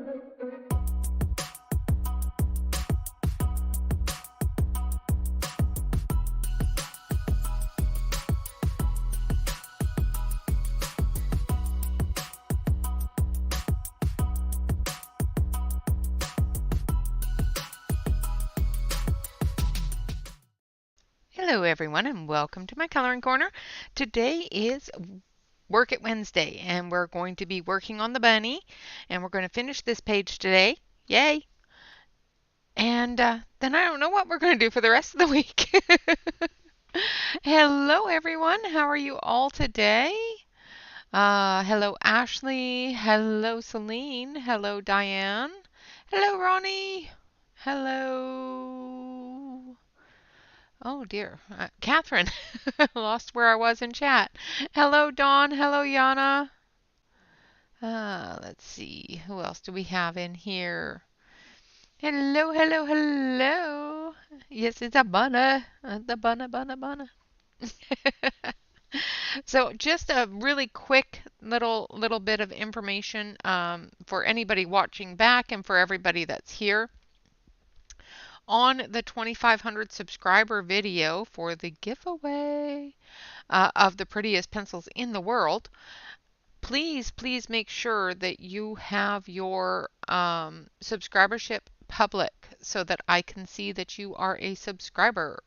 Hello everyone and welcome to my coloring corner. Today is Work It Wednesday and we're going to be working on the bunny and we're going to finish this page today. Yay! And then I don't know what we're going to do for the rest of the week. Hello everyone, how are you all today? Hello Ashley, hello Celine, hello Diane, hello Ronnie, hello... Oh dear. Catherine, lost where I was in chat. Hello, Dawn. Hello, Yana. Let's see. Who else do we have in here? Hello, hello, hello. Yes, it's a bunna. The bunna. So just a really quick little bit of information for anybody watching back and for everybody that's here. On the 2,500 subscriber video for the giveaway of the prettiest pencils in the world, please make sure that you have your subscribership public so that I can see that you are a subscriber.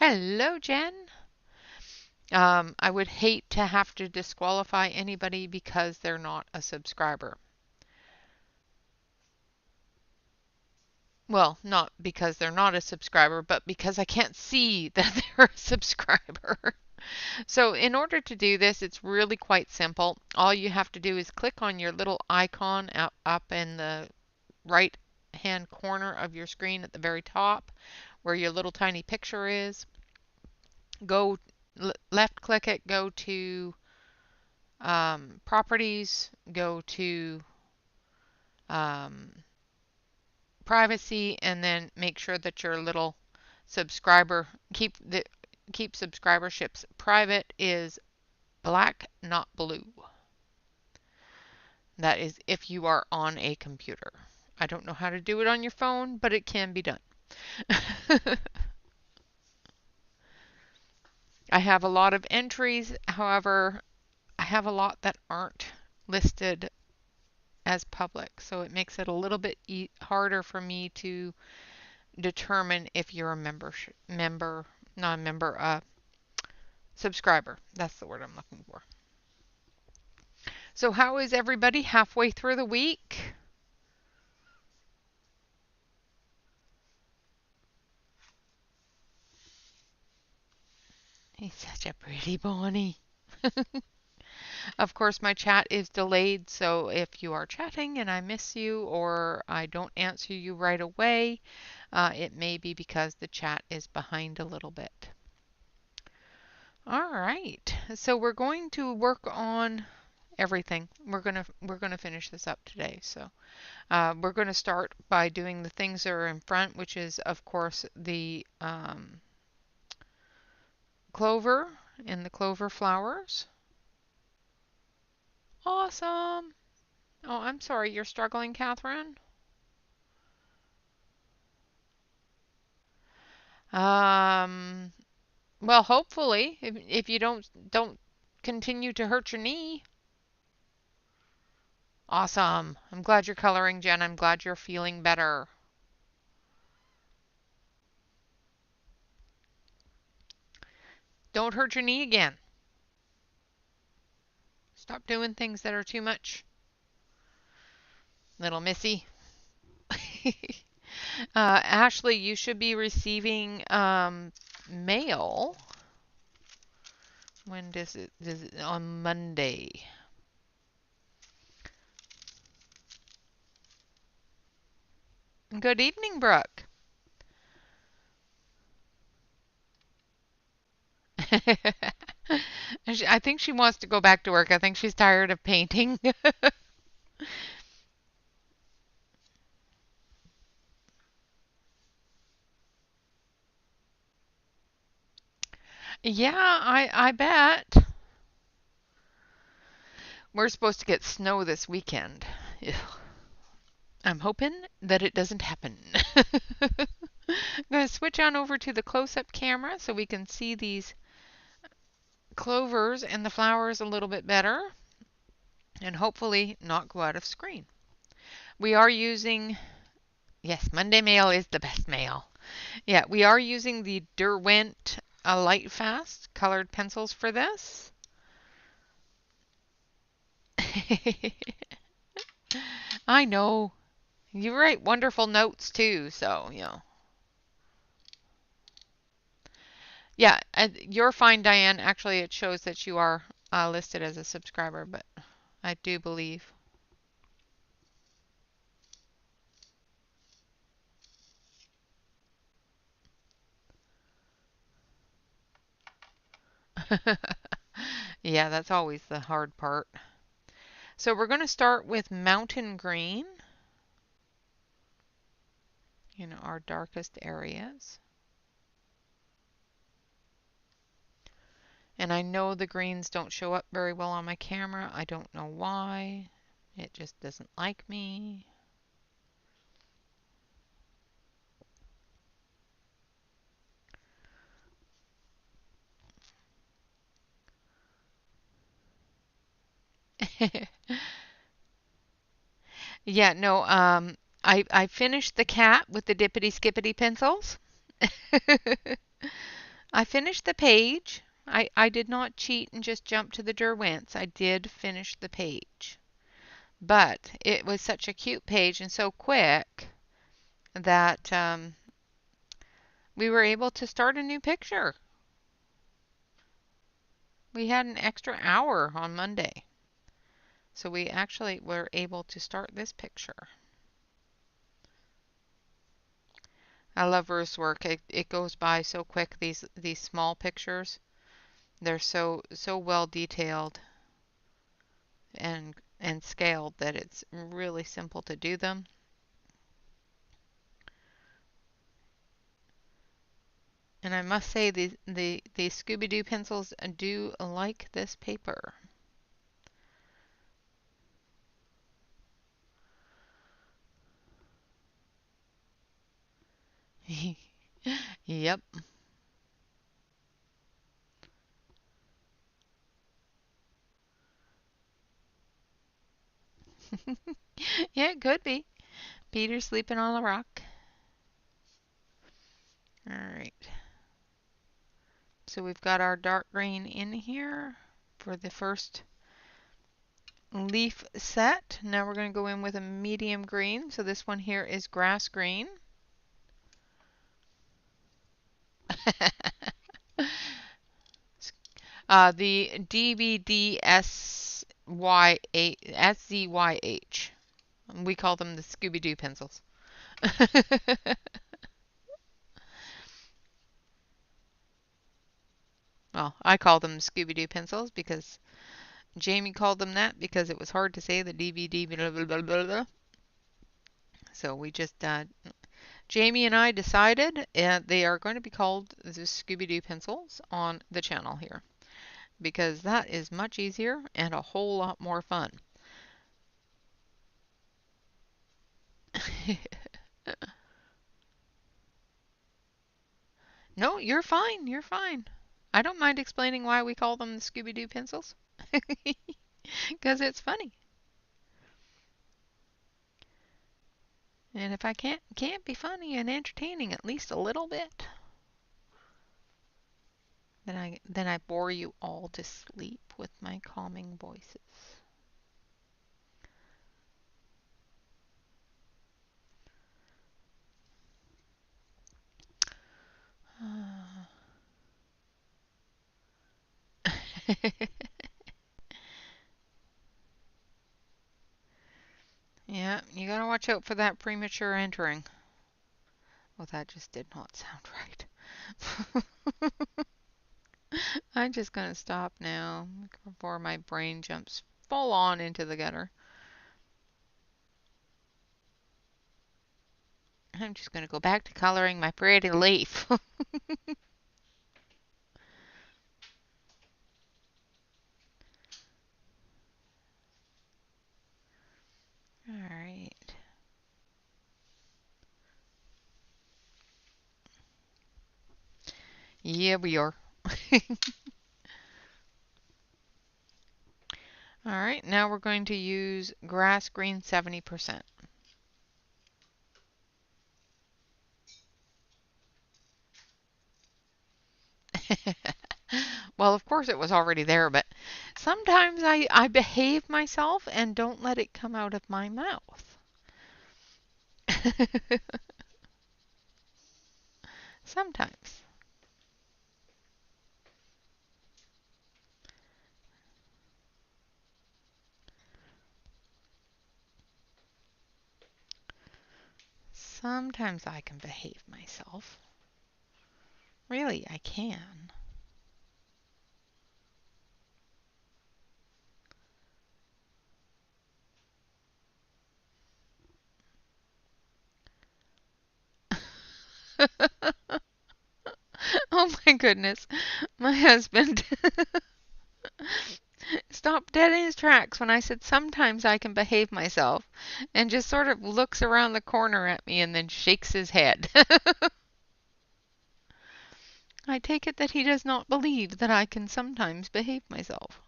Hello, Jen. I would hate to have to disqualify anybody because they're not a subscriber. Well, not because they're not a subscriber, but because I can't see that they're a subscriber. So in order to do this, it's really quite simple. All you have to do is click on your little icon up in the right hand corner of your screen at the very top where your little tiny picture is. Go left click it, go to properties, go to privacy, and then make sure that your little subscriber keep subscriberships private is black, not blue. That is if you are on a computer. I don't know how to do it on your phone, but it can be done. I have a lot of entries, however, I have a lot that aren't listed as public, so it makes it a little bit harder for me to determine if you're a subscriber. That's the word I'm looking for. So how is everybody halfway through the week? He's such a pretty Bonnie. Of course, my chat is delayed, so if you are chatting and I miss you or I don't answer you right away, it may be because the chat is behind a little bit. All right, so we're going to work on everything. We're gonna finish this up today. So we're going to start by doing the things that are in front, which is of course the clover and the clover flowers. Awesome. Oh, I'm sorry, you're struggling, Catherine. Well, hopefully, if you don't continue to hurt your knee. Awesome. I'm glad you're coloring, Jen. I'm glad you're feeling better. Don't hurt your knee again. Stop doing things that are too much. Little Missy. Ashley, you should be receiving mail. When does it? On Monday. Good evening, Brooke. I think she wants to go back to work. I think she's tired of painting. Yeah, I bet. We're supposed to get snow this weekend. Ugh. I'm hoping that it doesn't happen. I'm going to switch on over to the close-up camera so we can see these clovers and the flowers a little bit better and hopefully not go out of screen. We are using, yes, Monday mail is the best mail. Yeah, we are using the Derwent Lightfast colored pencils for this. I know. You write wonderful notes too, so, you know. Yeah, you're fine, Diane. Actually, it shows that you are listed as a subscriber, but I do believe. Yeah, that's always the hard part. So we're going to start with mountain green, our darkest areas. And I know the greens don't show up very well on my camera. I don't know why. It just doesn't like me. Yeah, no, I finished the cat with the Dippity Skippity pencils. I finished the page. I did not cheat and just jump to the Derwents. I did finish the page. But it was such a cute page and so quick that we were able to start a new picture. We had an extra hour on Monday. So we actually were able to start this picture. I love Ruth's work. It goes by so quick, these small pictures. They're so well detailed and scaled that it's really simple to do them. And I must say the Scooby-Doo pencils do like this paper. Yep. Yeah, it could be. Peter's sleeping on the rock. All right. So we've got our dark green in here for the first leaf set. Now we're going to go in with a medium green. So this one here is grass green. The DVDSYH. We call them the Scooby-Doo pencils. Well, I call them Scooby-Doo pencils because Jamie called them that because it was hard to say the DVD blah blah blah blah blah. So we just Jamie and I decided they are going to be called the Scooby-Doo pencils on the channel here because that is much easier and a whole lot more fun. No, you're fine. You're fine. I don't mind explaining why we call them the Scooby-Doo pencils because it's funny. And if I can't be funny and entertaining at least a little bit, then I bore you all to sleep with my calming voices. Yeah, you gotta watch out for that premature entering. Well, that just did not sound right. I'm just gonna stop now before my brain jumps full on into the gutter. I'm just gonna go back to coloring my pretty leaf. All right. Yeah, we are. All right, now we're going to use grass green 70%. Well, of course it was already there, but sometimes I behave myself and don't let it come out of my mouth. Sometimes. Sometimes I can behave myself. Really, I can. Oh my goodness. My husband stopped dead in his tracks when I said sometimes I can behave myself and just sort of looks around the corner at me and then shakes his head. I take it that he does not believe that I can sometimes behave myself.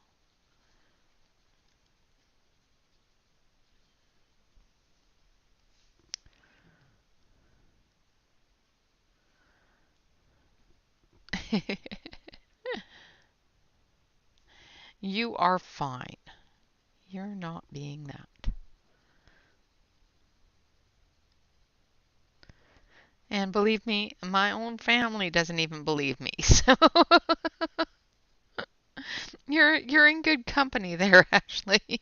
You are fine. You're not being that. And believe me, my own family doesn't even believe me. So you're in good company there, Ashley.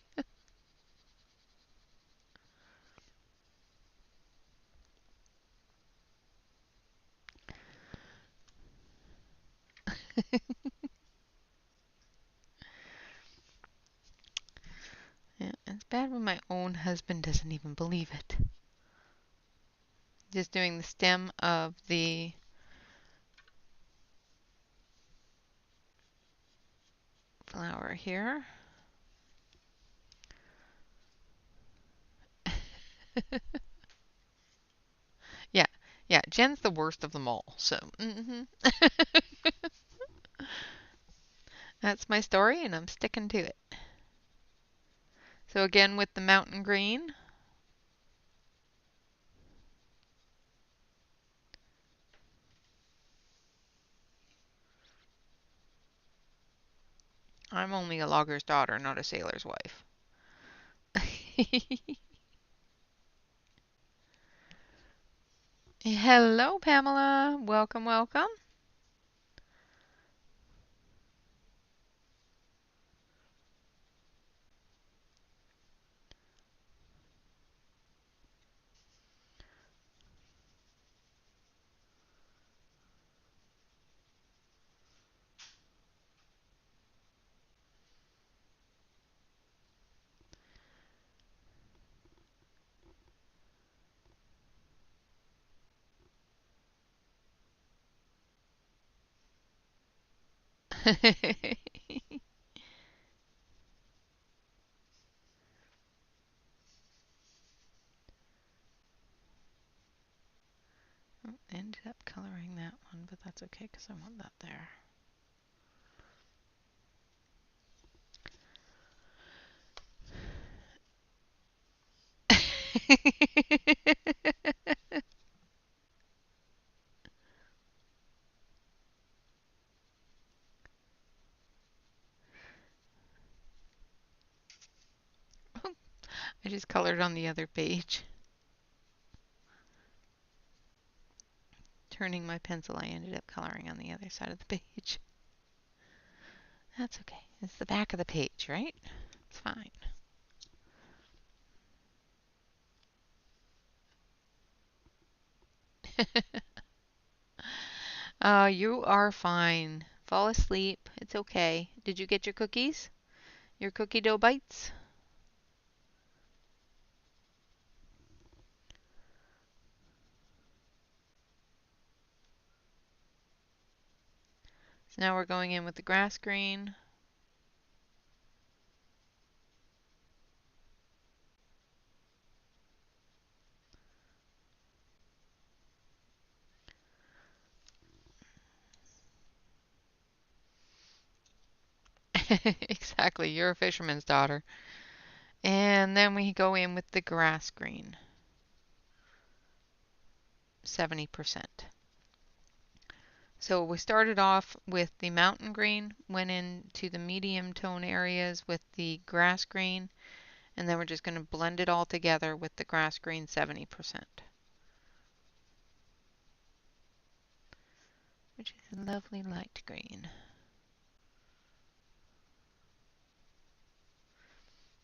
Yeah, it's bad when my own husband doesn't even believe it. Just doing the stem of the flower here. Yeah, yeah, Jen's the worst of them all. So, that's my story and I'm sticking to it. So again with the mountain green. I'm only a logger's daughter, not a sailor's wife. Hello, Pamela. Welcome, welcome. Ended up coloring that one, but that's okay because I want that there. I just colored on the other page. Turning my pencil, I ended up coloring on the other side of the page. That's okay. It's the back of the page, right? It's fine. You are fine. Fall asleep. It's okay. Did you get your cookies? Your cookie dough bites? So now we're going in with the grass green. Exactly, you're a fisherman's daughter. And then we go in with the grass green, 70%. So we started off with the mountain green, went into the medium tone areas with the grass green, and then we're just going to blend it all together with the grass green 70%, which is a lovely light green.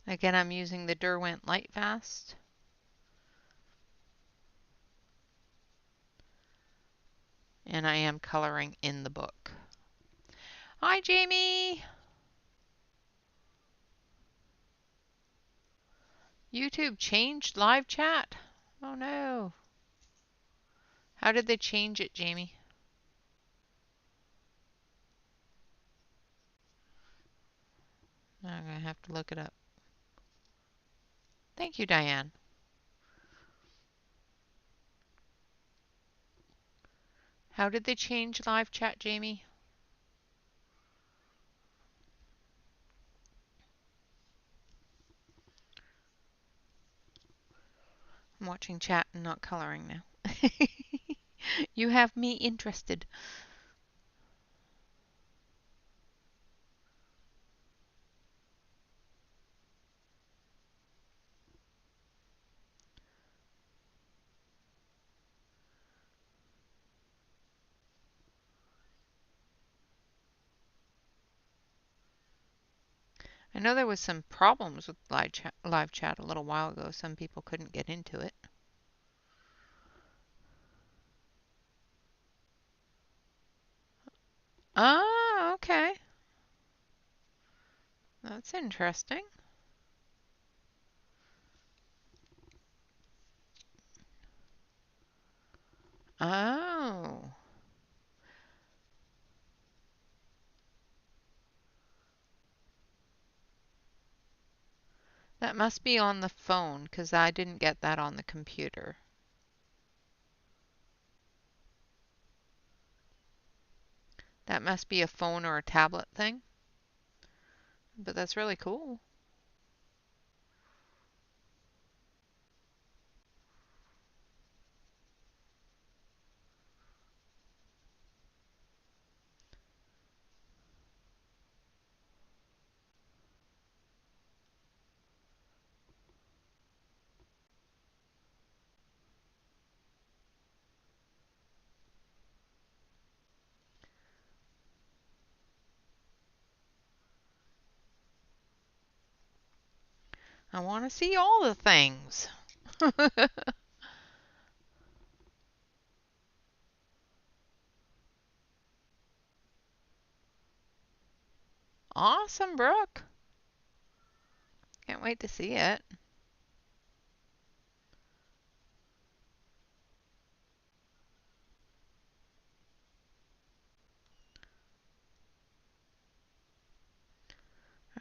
Again, I'm using the Derwent Lightfast. And I am coloring in the book. Hi, Jamie! YouTube changed live chat. Oh no. How did they change it, Jamie? I'm going to have to look it up. Thank you, Diane. How did they change live chat, Jamie? I'm watching chat and not coloring now. You have me interested. I know there was some problems with live chat a little while ago. Some people couldn't get into it. Ah, okay. That's interesting. Oh. That must be on the phone because I didn't get that on the computer. That must be a phone or a tablet thing. But that's really cool. I want to see all the things. Awesome, Brooke. Can't wait to see it.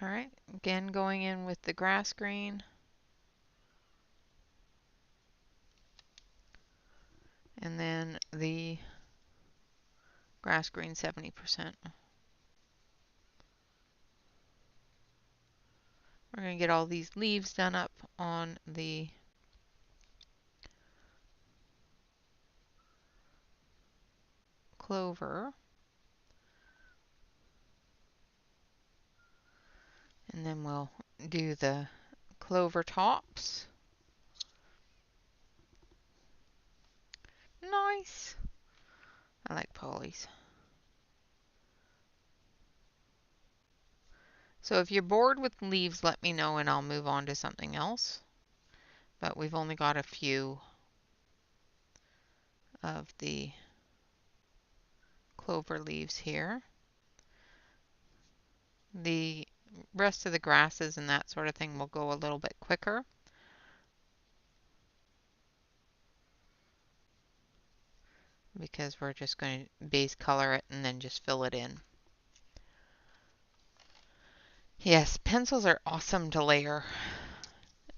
All right, again going in with the grass green. And then the grass green 70%. We're going to get all these leaves done up on the clover. And then we'll do the clover tops. Nice. I like polys. So if you're bored with leaves, let me know and I'll move on to something else. But we've only got a few of the clover leaves here. The rest of the grasses and that sort of thing will go a little bit quicker. Because we're just going to base color it and then just fill it in. Yes, pencils are awesome to layer.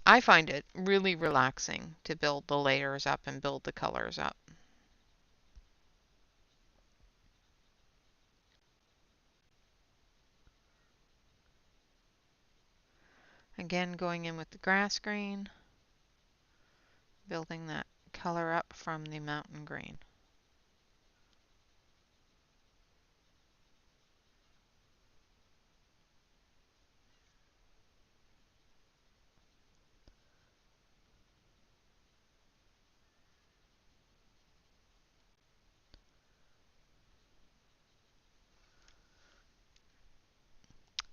I find it really relaxing to build the layers up and build the colors up. Again, going in with the grass green, building that color up from the mountain green.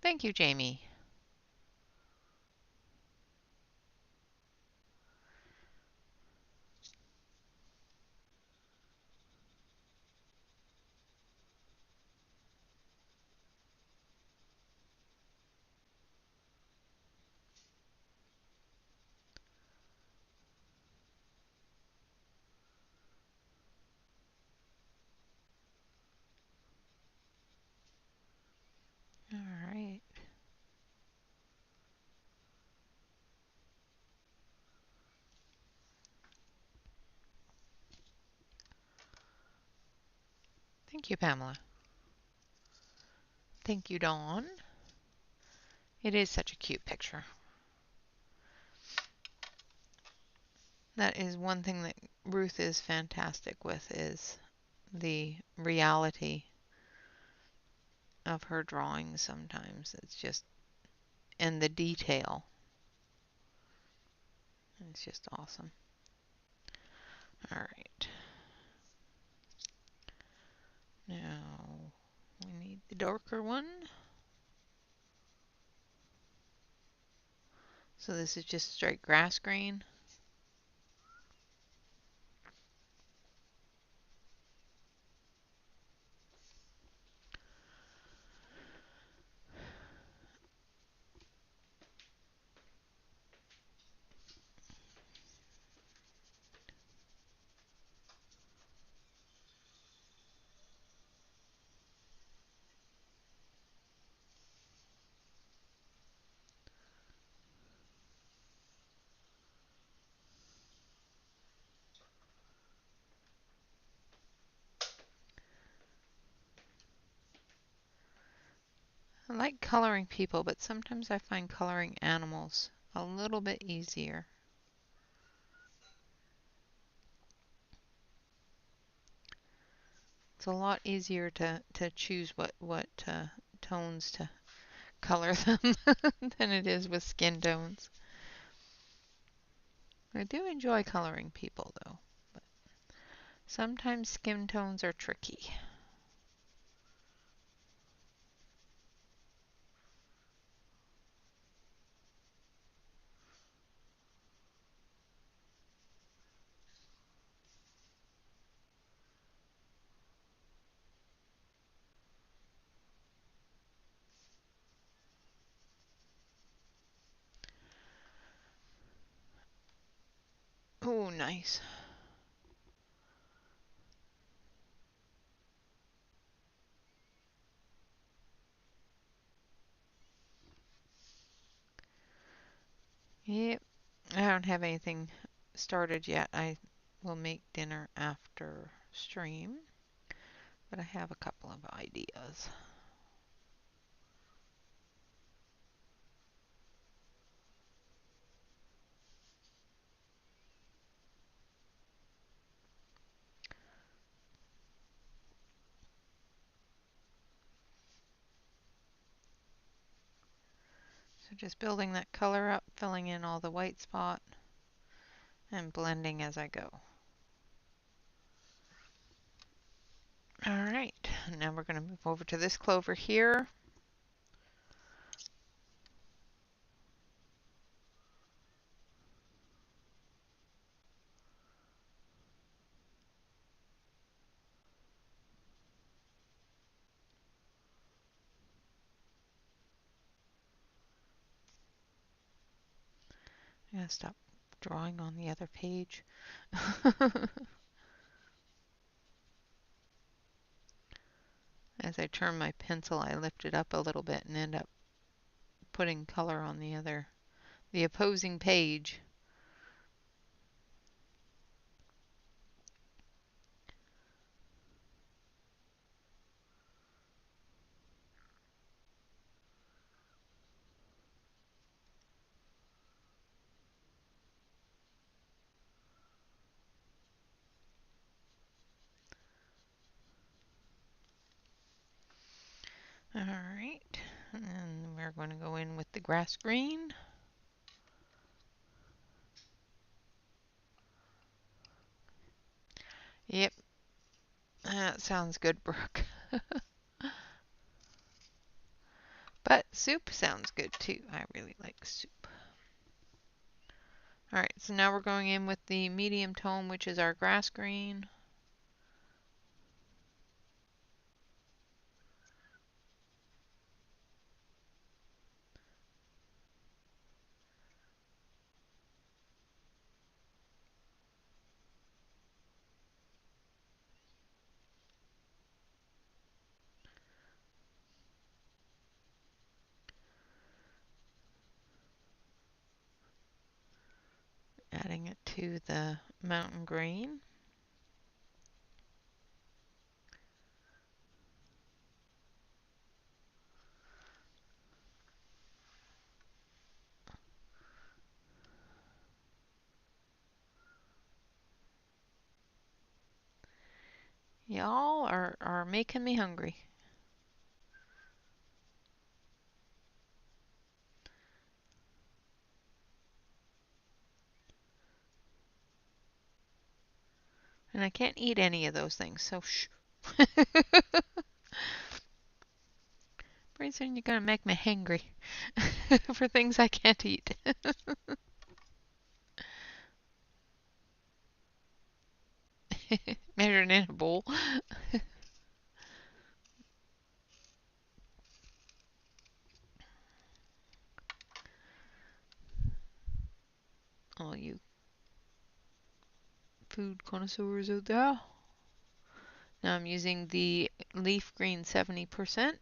Thank you, Jamie. All right. Thank you, Pamela. Thank you, Dawn. It is such a cute picture. That is one thing that Ruth is fantastic with, is the reality of her drawings sometimes. It's just, and the detail. It's just awesome. All right. Now we need the darker one. So this is just straight grass green. I like coloring people, but sometimes I find coloring animals a little bit easier. It's a lot easier to choose what tones to color them than it is with skin tones. I do enjoy coloring people though, but sometimes skin tones are tricky. Oh, nice. Yep, I don't have anything started yet. I will make dinner after stream, but I have a couple of ideas. So just building that color up, filling in all the white spot, and blending as I go. All right, now we're going to move over to this clover here. I'm going to stop drawing on the other page. As I turn my pencil, I lift it up a little bit and end up putting color on the opposing page. All right, and we're going to go in with the grass green. Yep, that sounds good, Brooke. But soup sounds good too. I really like soup. All right, so now we're going in with the medium tone, which is our grass green. Adding it to the mountain green. Y'all are making me hungry. And I can't eat any of those things, so shh. Pretty soon you're gonna make me hangry for things I can't eat. Measured in a bowl. All you food connoisseurs out there. Now I'm using the leaf green 70%.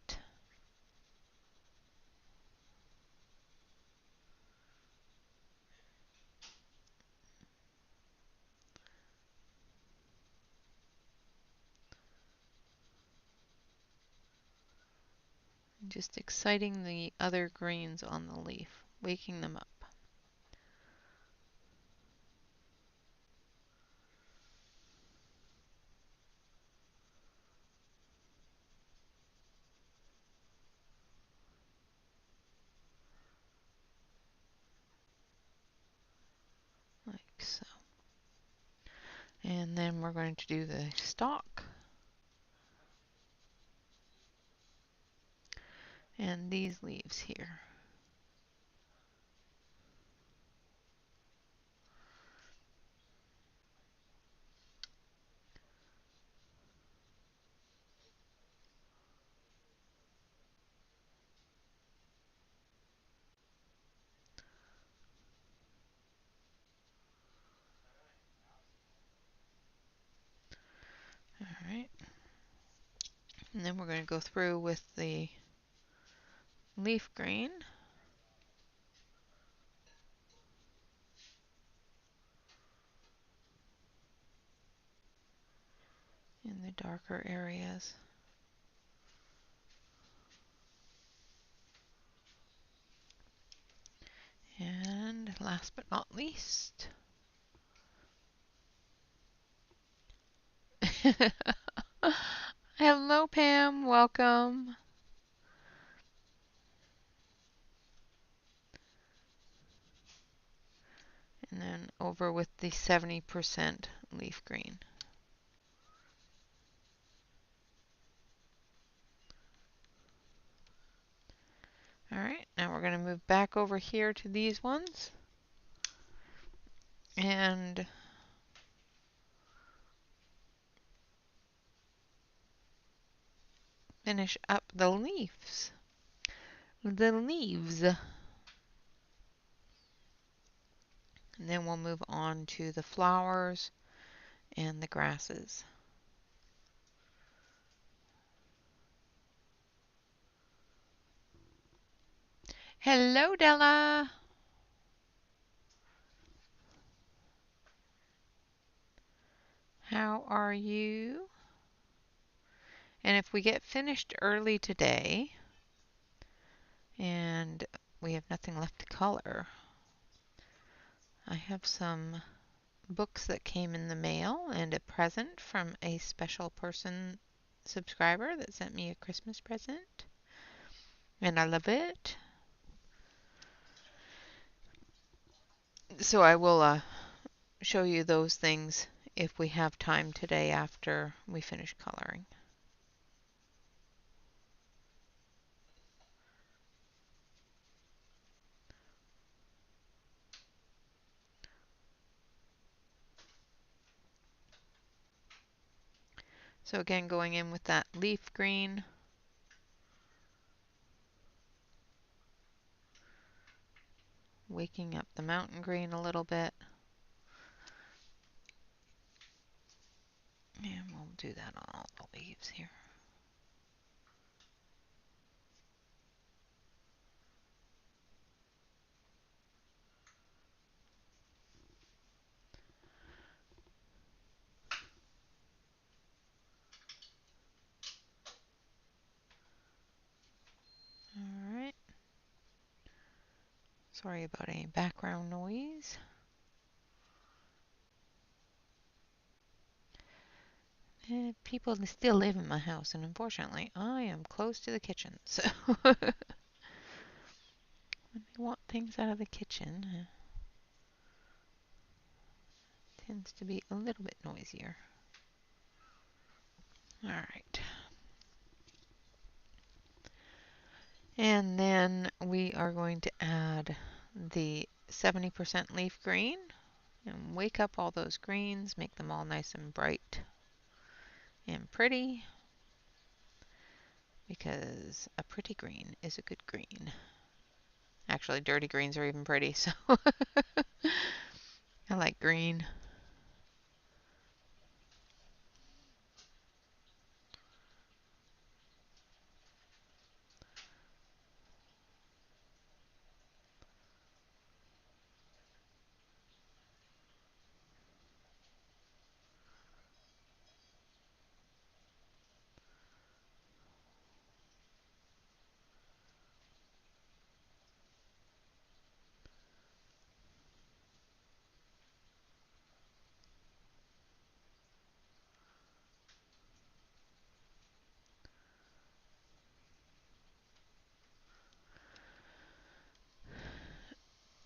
Just exciting the other greens on the leaf, waking them up. Like so. And then we're going to do the stalk. And these leaves here. All right. And then we're going to go through with the leaf green. In the darker areas. And last but not least, hello Pam, welcome. And then over with the 70% leaf green. All right, now we're going to move back over here to these ones and finish up the leaves. The leaves. And then we'll move on to the flowers and the grasses. Hello, Della. How are you? And if we get finished early today and we have nothing left to color, I have some books that came in the mail and a present from a special person subscriber that sent me a Christmas present. and I love it. So I will show you those things if we have time today after we finish coloring. So again, going in with that leaf green. Waking up the mountain green a little bit. And we'll do that on all the leaves here. Alright. Sorry about any background noise. People still live in my house, and unfortunately, I am close to the kitchen. So when they want things out of the kitchen, it tends to be a little bit noisier. Alright. And then we are going to add the 70% leaf green and wake up all those greens, make them all nice and bright and pretty, because a pretty green is a good green. Actually, dirty greens are even pretty, so I like green.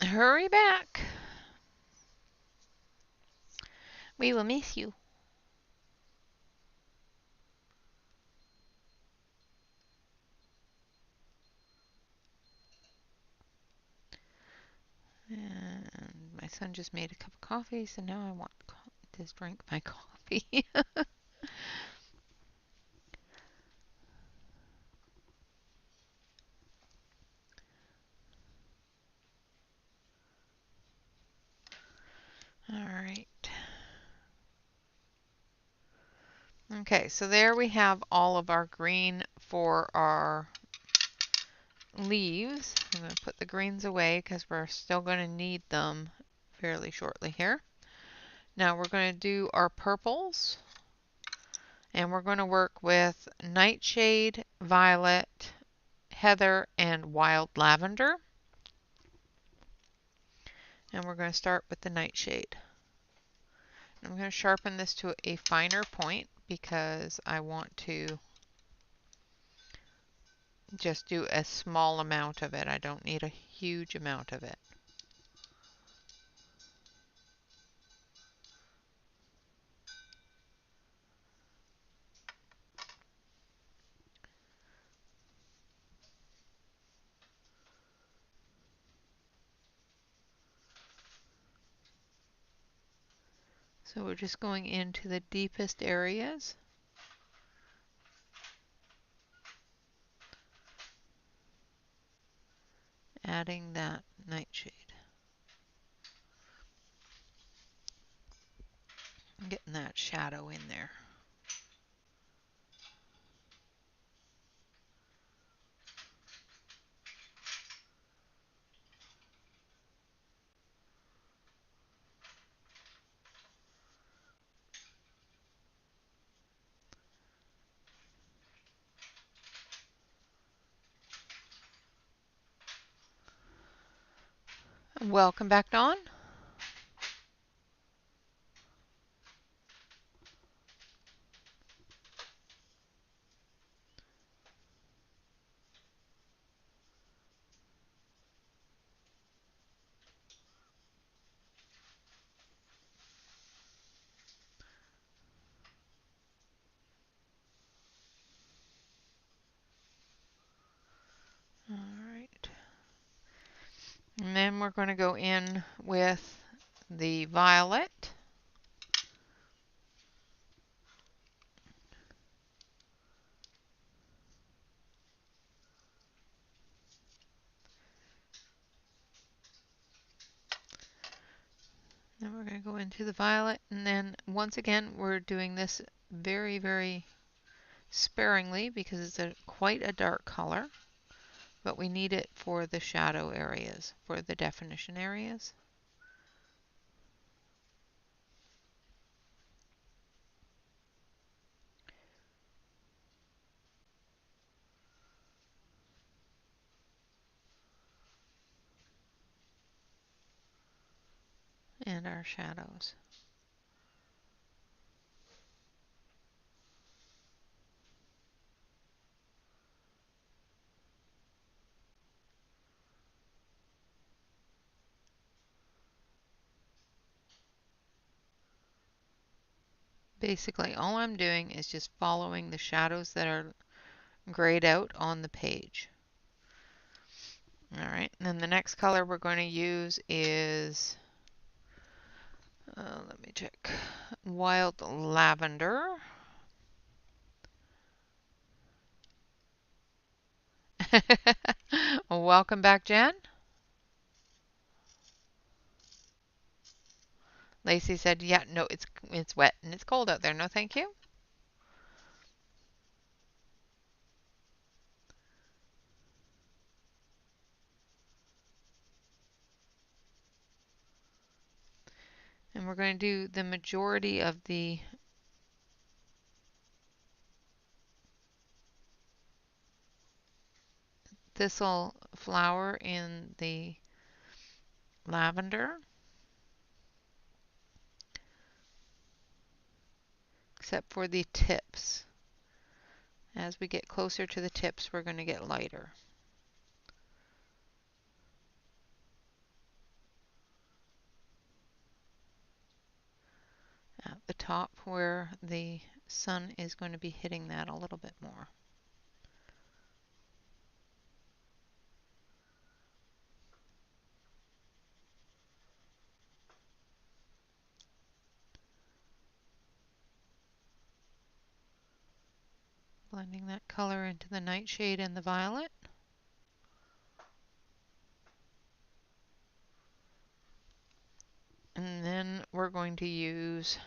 Hurry back. We will miss you. And my son just made a cup of coffee, so now I want to drink my coffee. Alright. Okay, so there we have all of our green for our leaves. I'm going to put the greens away because we're still going to need them fairly shortly here. Now we're going to do our purples, and we're going to work with Nightshade, Violet, Heather, and Wild Lavender. And we're going to start with the Nightshade. I'm going to sharpen this to a finer point because I want to just do a small amount of it. I don't need a huge amount of it. So we're just going into the deepest areas. Adding that nightshade. Getting that shadow in there. Welcome back, Dawn. And then we're going to go in with the violet. Then we're going to go into the violet, and then once again we're doing this very, very sparingly because it's quite a dark color, but we need it for the shadow areas, for the definition areas. And our shadows. Basically, all I'm doing is just following the shadows that are grayed out on the page. All right, and then the next color we're going to use is, let me check, Wild Lavender. Welcome back, Jen. Lacey said, yeah, no, it's wet and it's cold out there. No, thank you. And we're going to do the majority of the thistle flower in the lavender, except for the tips. As we get closer to the tips, we're going to get lighter. At the top where the sun is going to be hitting that a little bit more. Blending that color into the nightshade and the violet. And then we're going to use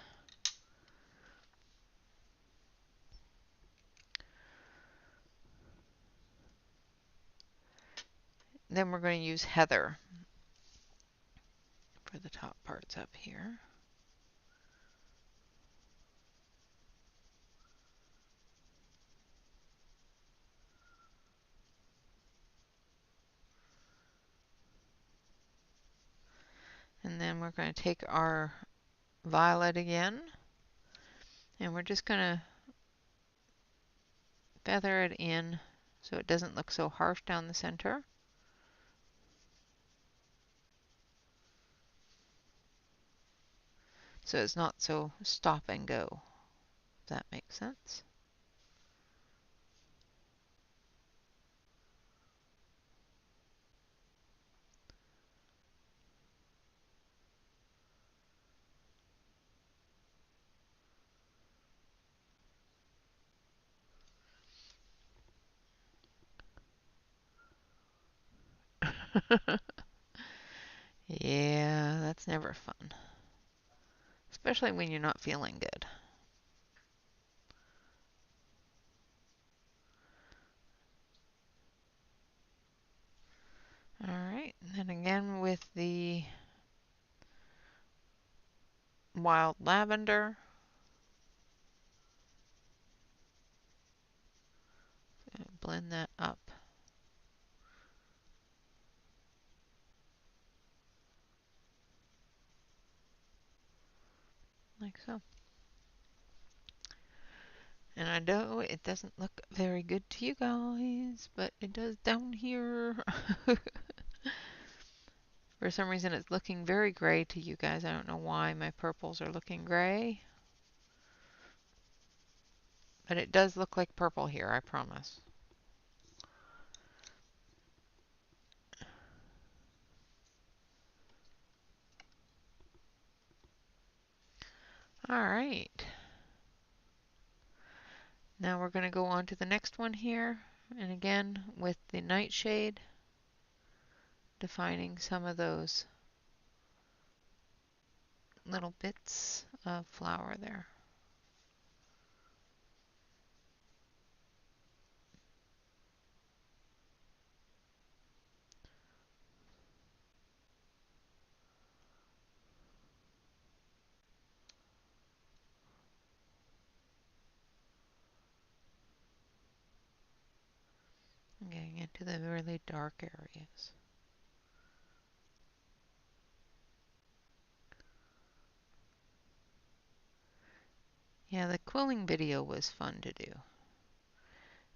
heather for the top parts up here. And then we're going to take our violet again, and we're just going to feather it in so it doesn't look so harsh down the center. So it's not so stop and go, if that makes sense. Yeah, that's never fun, especially when you're not feeling good. All right, and then again with the wild lavender. Blend that up. Like so. And I know it doesn't look very good to you guys, but it does down here. For some reason it's looking very gray to you guys. I don't know why my purples are looking gray. But it does look like purple here, I promise. All right. Now we're going to go on to the next one here. And again, with the nightshade, defining some of those little bits of flower there. Getting into the really dark areas. Yeah, the quilling video was fun to do.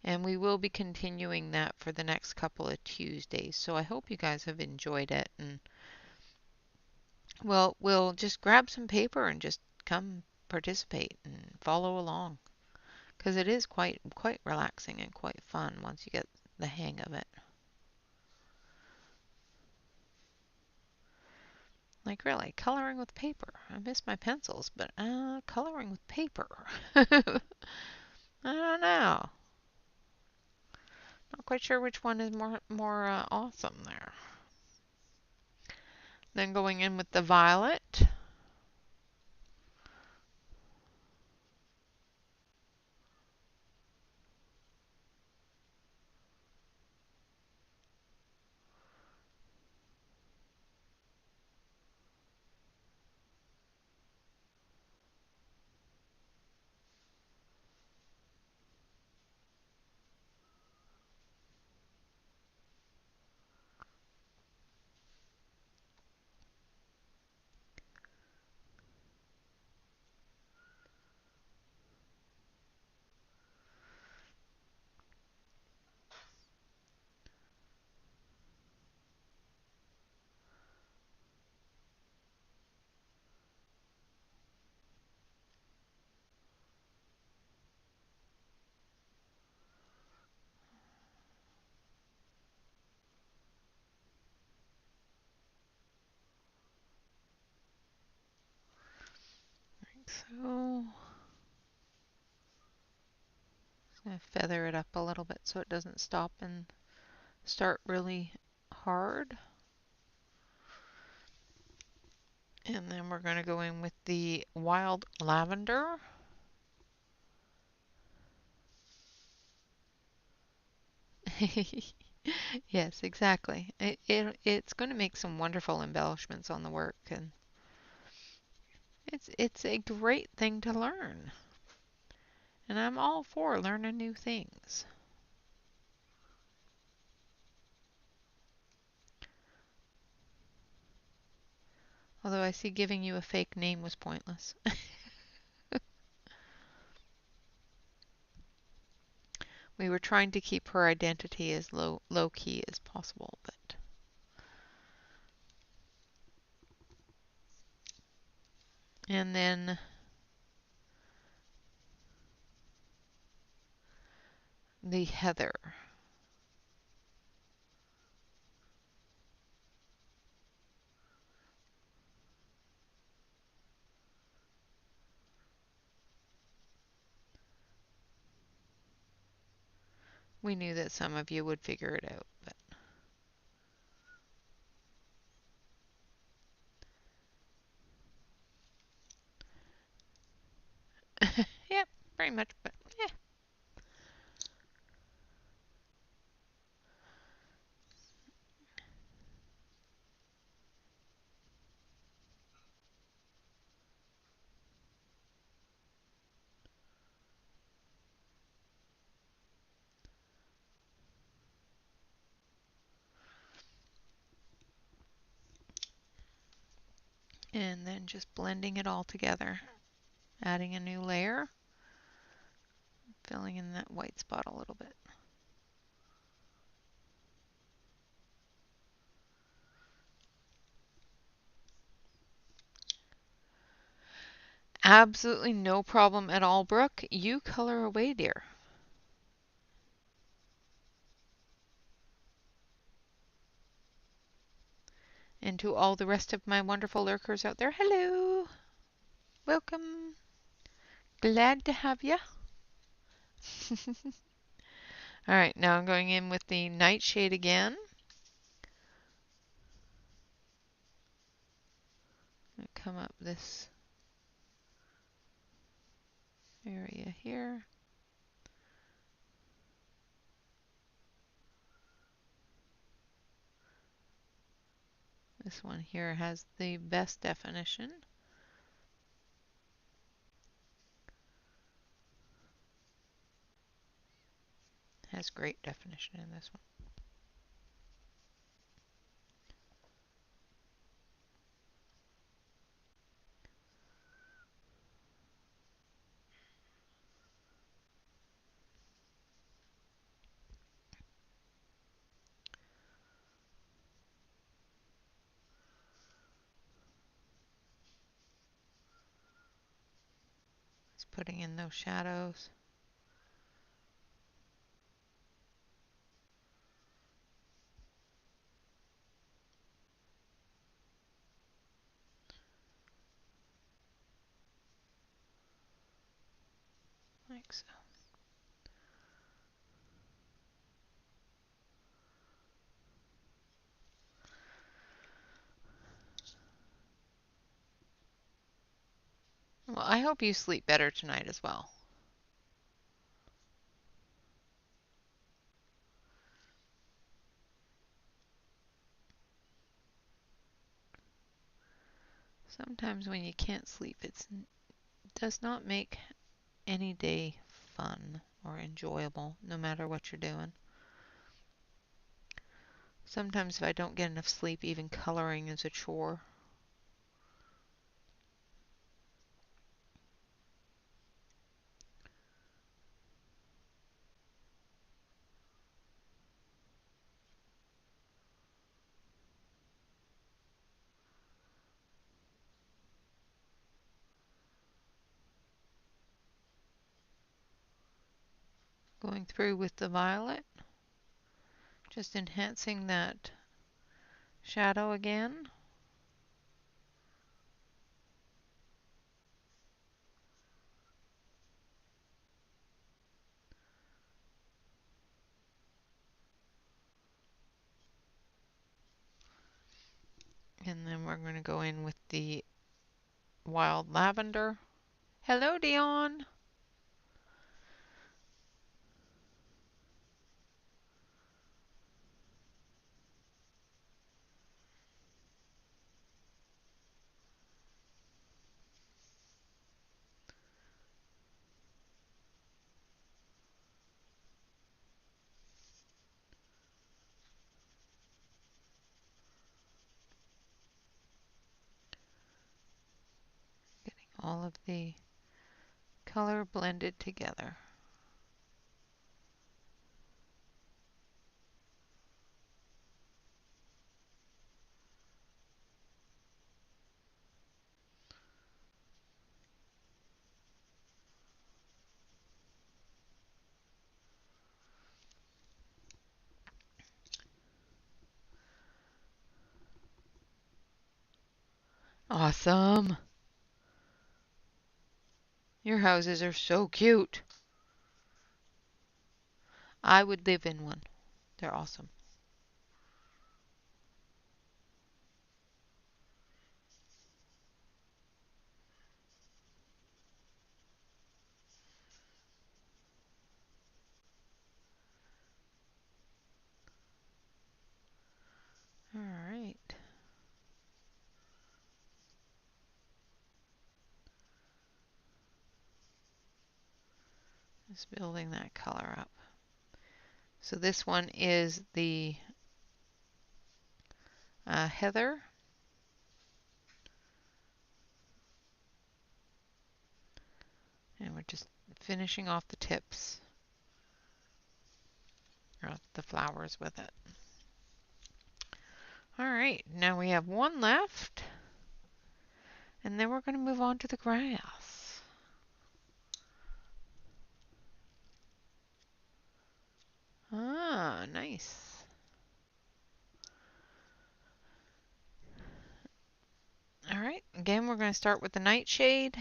And we will be continuing that for the next couple of Tuesdays. So I hope you guys have enjoyed it. And we'll just grab some paper and just come participate and follow along. Because it is quite relaxing and quite fun once you get the hang of it. Like really, coloring with paper. I miss my pencils, but coloring with paper. I don't know. Not quite sure which one is more awesome there. Then going in with the violet. Like so. Just going to feather it up a little bit so it doesn't stop and start really hard. And then we're going to go in with the wild lavender. Yes, exactly. It's going to make some wonderful embellishments on the work, and it's a great thing to learn. And I'm all for learning new things. Although I see giving you a fake name was pointless. We were trying to keep her identity as low key as possible, but and then the heather. We knew that some of you would figure it out, but yeah, very much, but yeah. And then just blending it all together, adding a new layer, filling in that white spot a little bit. Absolutely no problem at all, Brooke. You color away, dear. And to all the rest of my wonderful lurkers out there, hello! Welcome. Glad to have you. All right, now I'm going in with the nightshade again. Come up this area here. This one here has the best definition. Has great definition in this one. It's putting in those shadows. Like so. Well, I hope you sleep better tonight as well. Sometimes when you can't sleep, it does not make any day fun or enjoyable, no matter what you're doing. Sometimes if I don't get enough sleep, even coloring is a chore. Going through with the violet, just enhancing that shadow again. And then we're going to go in with the wild lavender. Hello, Dion. Getting all of the color blended together. Awesome. Your houses are so cute. I would live in one. They're awesome. All right. Just building that color up. So this one is the heather. And we're just finishing off the tips, or the flowers with it. All right, now we have one left, and then we're going to move on to the grass. Ah, nice. All right, again, we're going to start with the nightshade.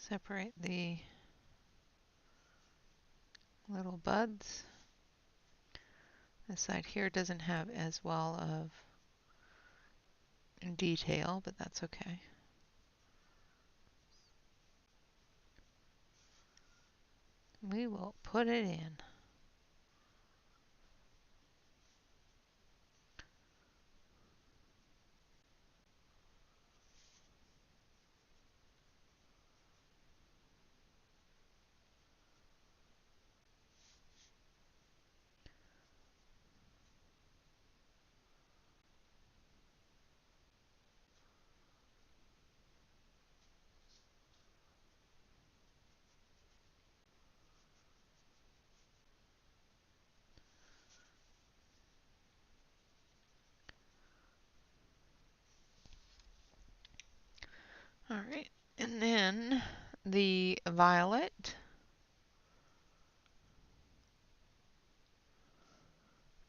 Separate the little buds. This side here doesn't have as well of detail, but that's okay. We will put it in. All right, and then the violet.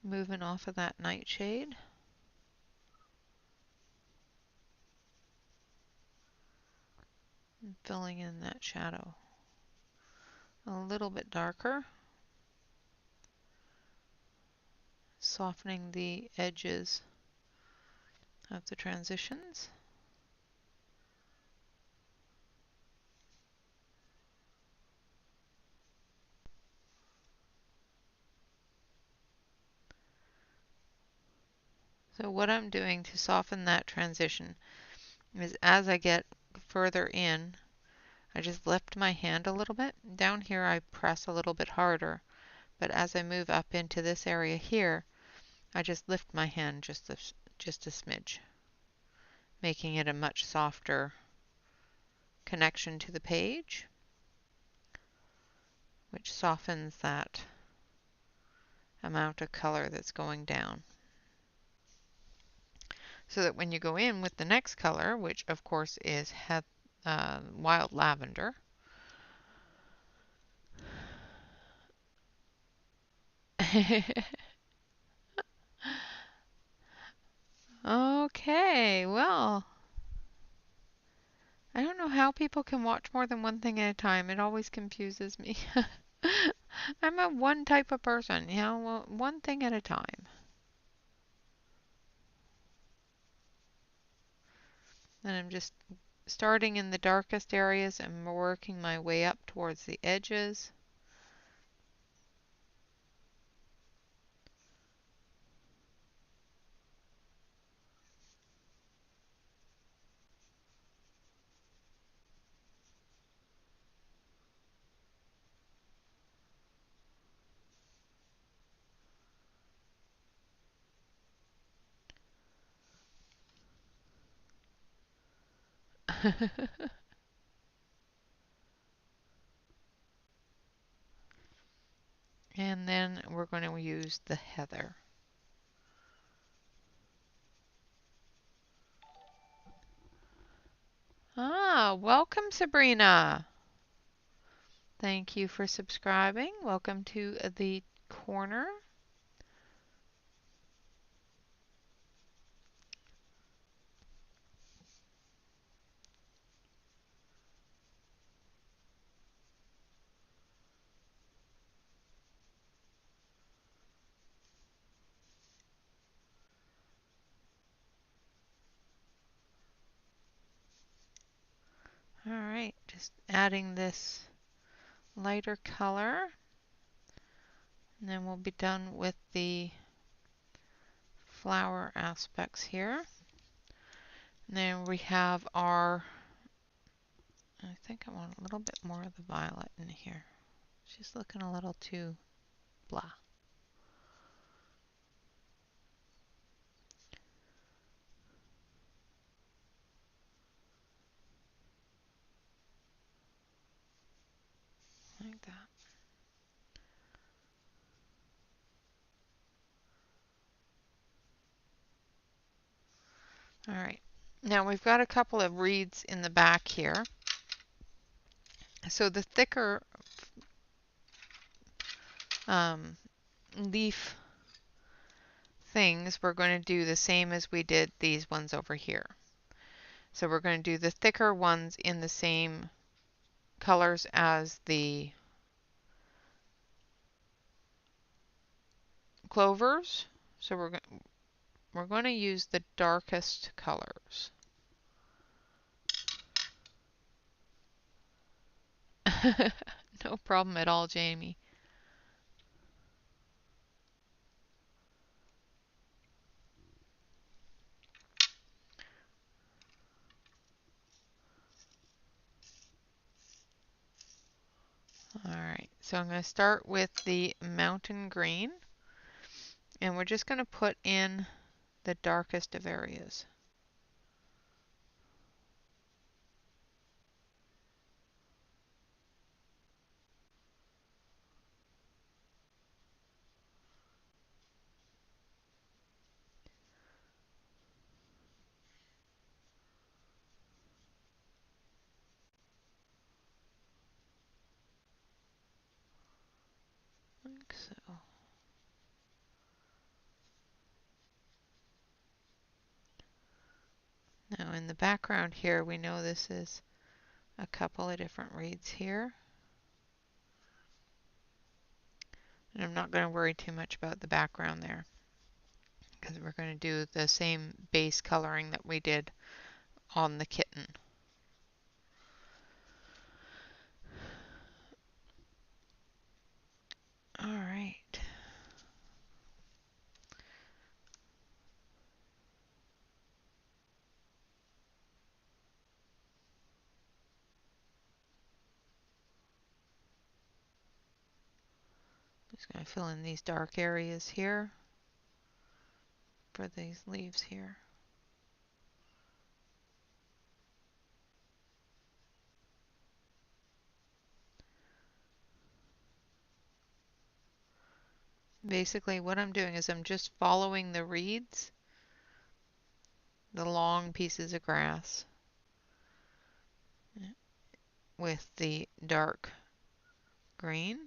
Moving off of that nightshade. And filling in that shadow a little bit darker. Softening the edges of the transitions. So what I'm doing to soften that transition is as I get further in, I just lift my hand a little bit. Down here I press a little bit harder, but as I move up into this area here, I just lift my hand just a smidge, making it a much softer connection to the page, which softens that amount of color that's going down. So that when you go in with the next color, which of course is wild lavender, okay, well, I don't know how people can watch more than one thing at a time. It always confuses me. I'm a one type of person, you know, one thing at a time. And I'm just starting in the darkest areas and working my way up towards the edges. And then we're going to use the heather. Ah, welcome, Sabrina. Thank you for subscribing. Welcome to the corner. All right, just adding this lighter color. And then we'll be done with the flower aspects here. And then we have our I think I want a little bit more of the violet in here. She's looking a little too blah. Like that. All right. Now we've got a couple of reeds in the back here. So the thicker leaf things, we're going to do the same as we did these ones over here. So we're going to do the thicker ones in the same colors as the clovers. So we're going to use the darkest colors. No problem at all, Jamie. All right, so I'm going to start with the mountain green, and we're just going to put in the darkest of areas. Like so. Now in the background here, we know this is a couple of different reeds here. And I'm not going to worry too much about the background there, because we're going to do the same base coloring that we did on the kitten. All right. Just going to fill in these dark areas here for these leaves here. Basically what I'm doing is I'm just following the reeds, the long pieces of grass, with the dark green,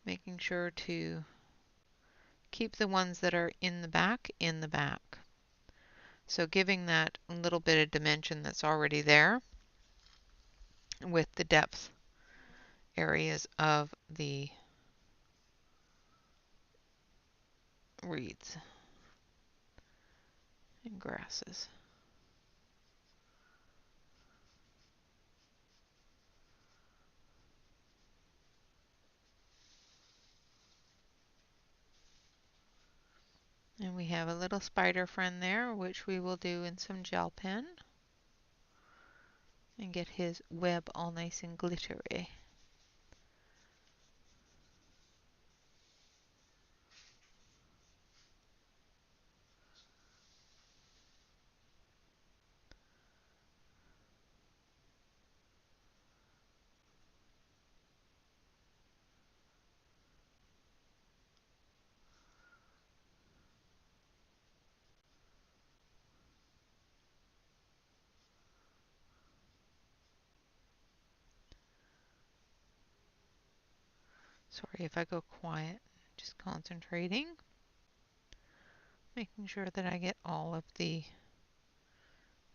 making sure to keep the ones that are in the back in the back. So giving that little bit of dimension that's already there with the depth areas of the reeds and grasses. And we have a little spider friend there, which we will do in some gel pen and get his web all nice and glittery. Sorry if I go quiet, just concentrating, making sure that I get all of the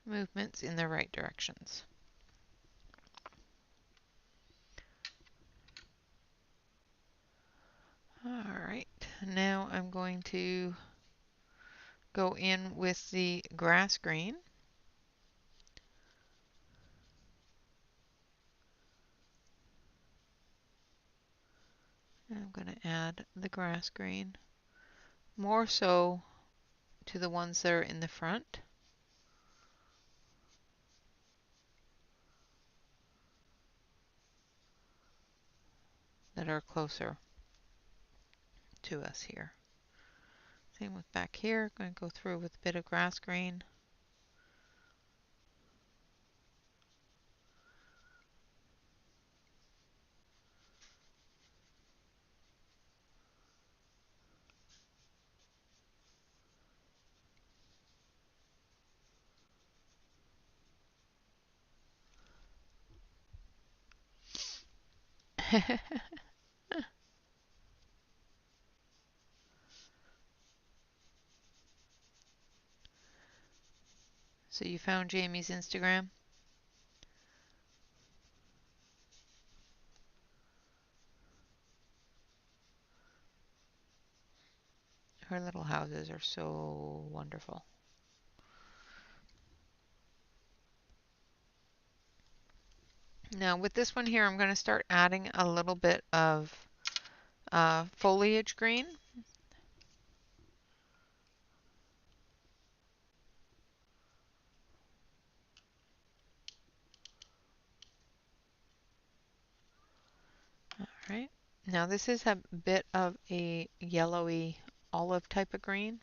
movements in the right directions. Alright, now I'm going to go in with the grass green. I'm going to add the grass green, more so to the ones that are in the front. that are closer to us here. Same with back here. Going to go through with a bit of grass green. So you found Jamie's Instagram? Her little houses are so wonderful. Now with this one here, I'm going to start adding a little bit of foliage green. All right. Now this is a bit of a yellowy olive type of green.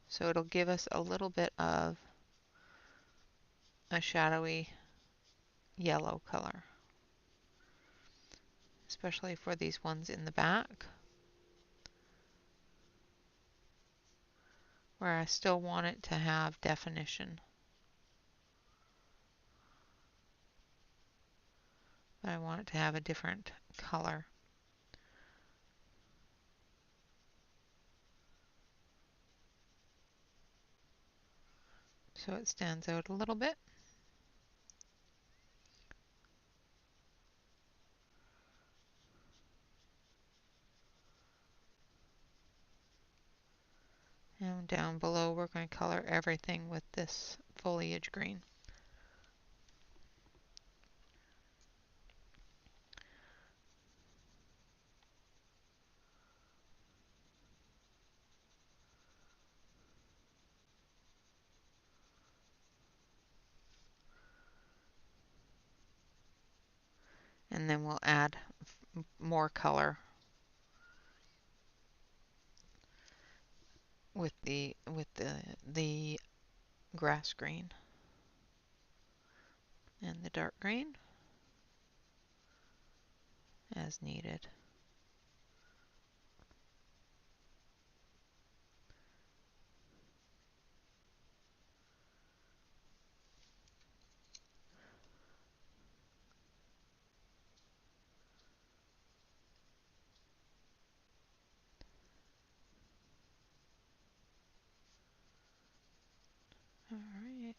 So it'll give us a little bit of a shadowy yellow color, especially for these ones in the back, where I still want it to have definition. But I want it to have a different color. So it stands out a little bit. And down below we're going to color everything with this foliage green. And then we'll add more color with the grass green and the dark green as needed. All right.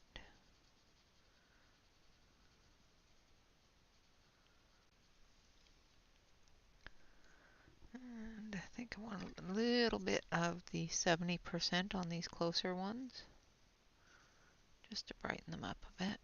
And I think I want a little bit of the 70% on these closer ones, just to brighten them up a bit.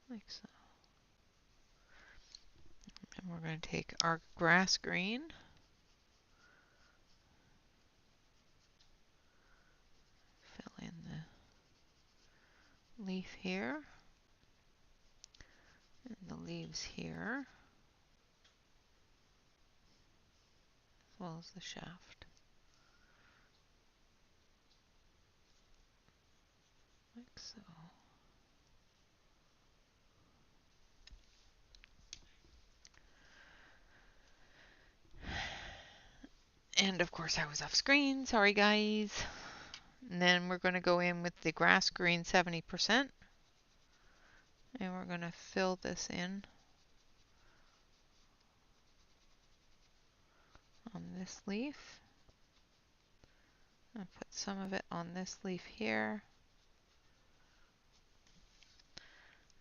Like so. And we're going to take our grass green, fill in the leaf here, and the leaves here, as well as the shaft. Like so. And of course I was off screen, sorry guys. And then we're going to go in with the grass green 70%. And we're going to fill this in on this leaf. I'll put some of it on this leaf here.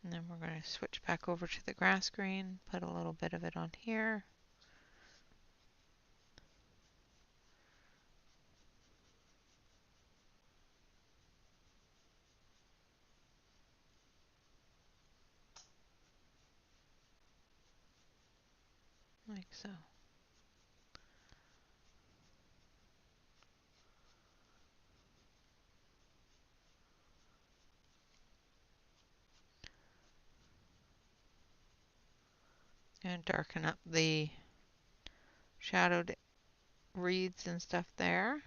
And then we're going to switch back over to the grass green, put a little bit of it on here. like so. And darken up the shadowed reeds and stuff there.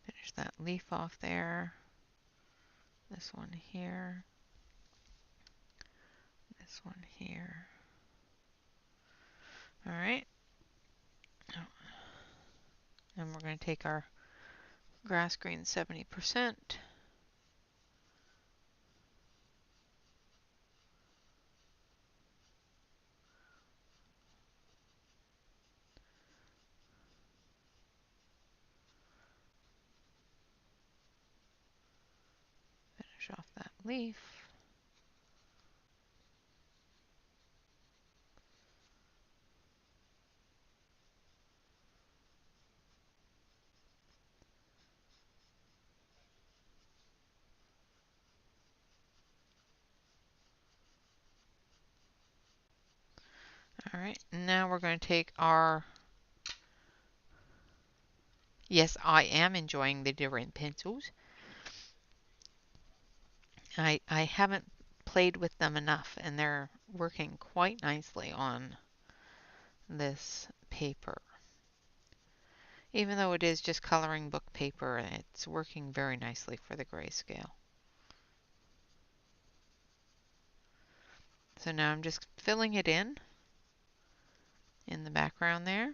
Finish that leaf off there. This one here. This one here. All right. And we're going to take our grass green 70%. Finish off that leaf. All right, now we're going to take our, yes, I am enjoying the Derwent pencils. I haven't played with them enough, and they're working quite nicely on this paper. Even though it is just coloring book paper, it's working very nicely for the grayscale. So now I'm just filling it in the background there.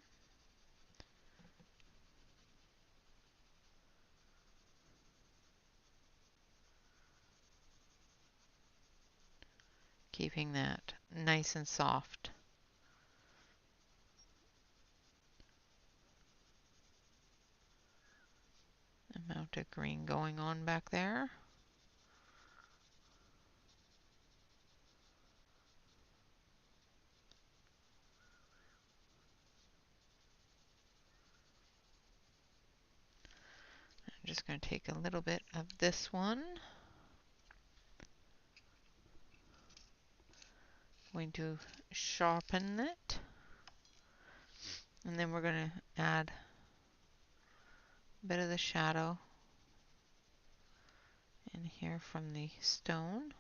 Keeping that nice and soft. Amount of green going on back there. I'm just going to take a little bit of this one. Going to sharpen it. And then we're going to add a bit of the shadow in here from the stone.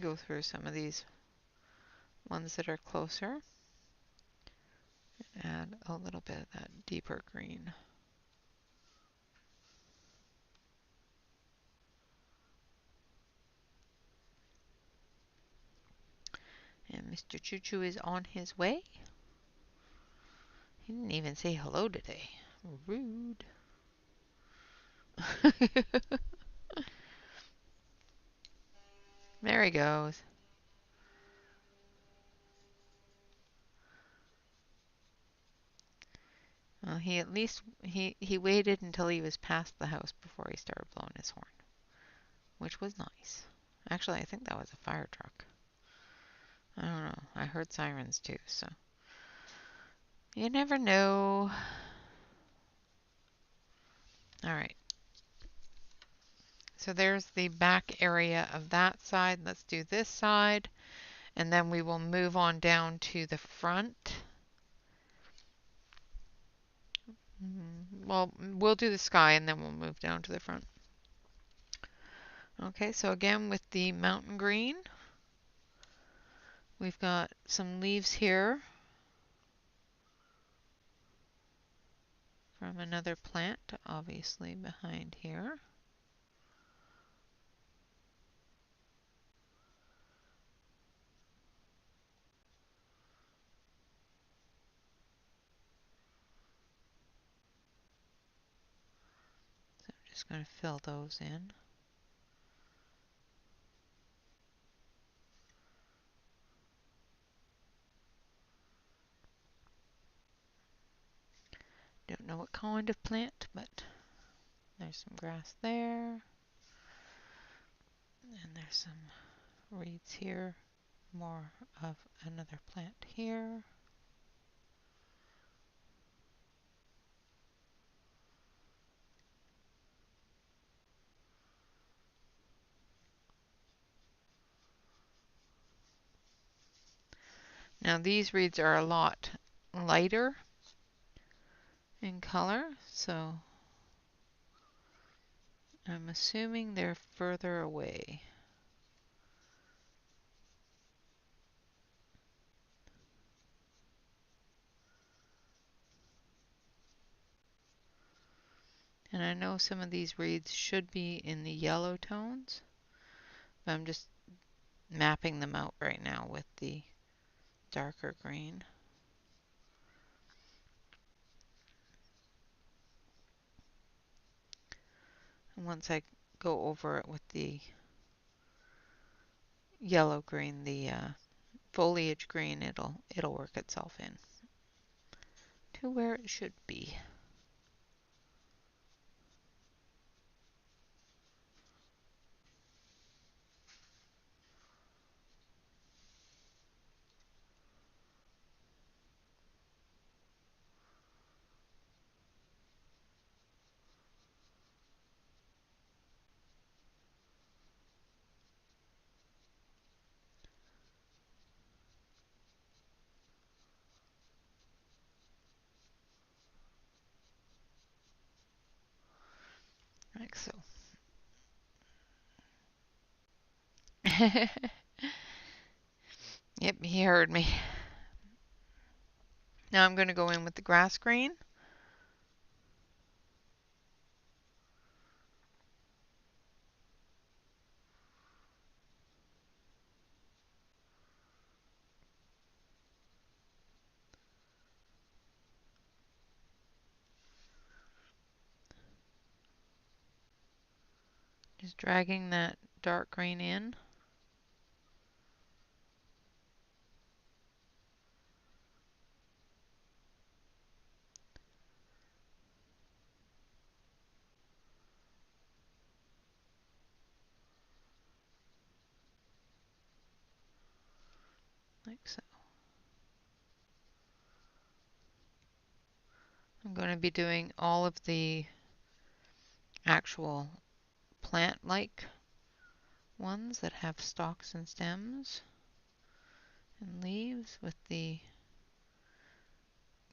Go through some of these ones that are closer. Add a little bit of that deeper green. And Mr. Choo Choo is on his way. He didn't even say hello today. Rude. There he goes. Well, he at least he waited until he was past the house before he started blowing his horn, which was nice. Actually, I think that was a fire truck. I don't know. I heard sirens too, so you never know. All right. So there's the back area of that side. Let's do this side, and then we will move on down to the front. Well, we'll do the sky and then we'll move down to the front. Okay, so again with the mountain green, we've got some leaves here from another plant, obviously behind here. So I'm just going to fill those in. Don't know what kind of plant, but there's some grass there. And there's some reeds here. More of another plant here. Now these reeds are a lot lighter in color, so I'm assuming they're further away. And I know some of these reeds should be in the yellow tones, but I'm just mapping them out right now with the darker green. And once I go over it with the yellow green, the foliage green, it'll work itself in to where it should be. Like so. Yep, he heard me. Now I'm going to go in with the grass green. Just dragging that dark green in. Like so. I'm going to be doing all of the actual plant-like ones that have stalks and stems and leaves with the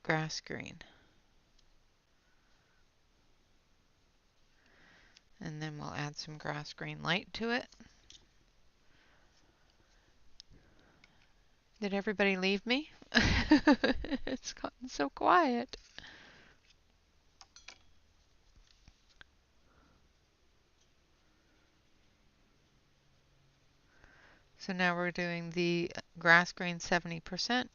grass green. And then we'll add some grass green light to it. Did everybody leave me? It's gotten so quiet. So now we're doing the grass green 70%.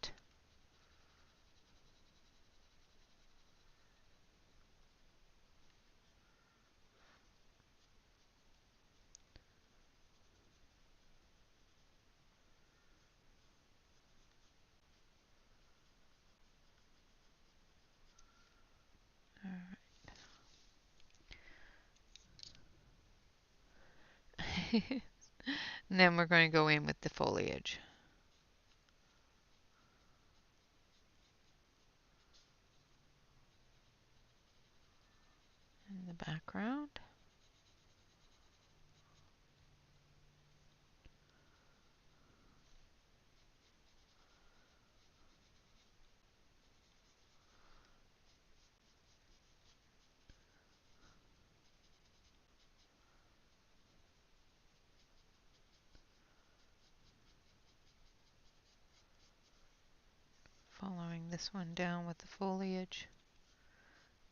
And then we're going to go in with the foliage in the background. Following this one down with the foliage,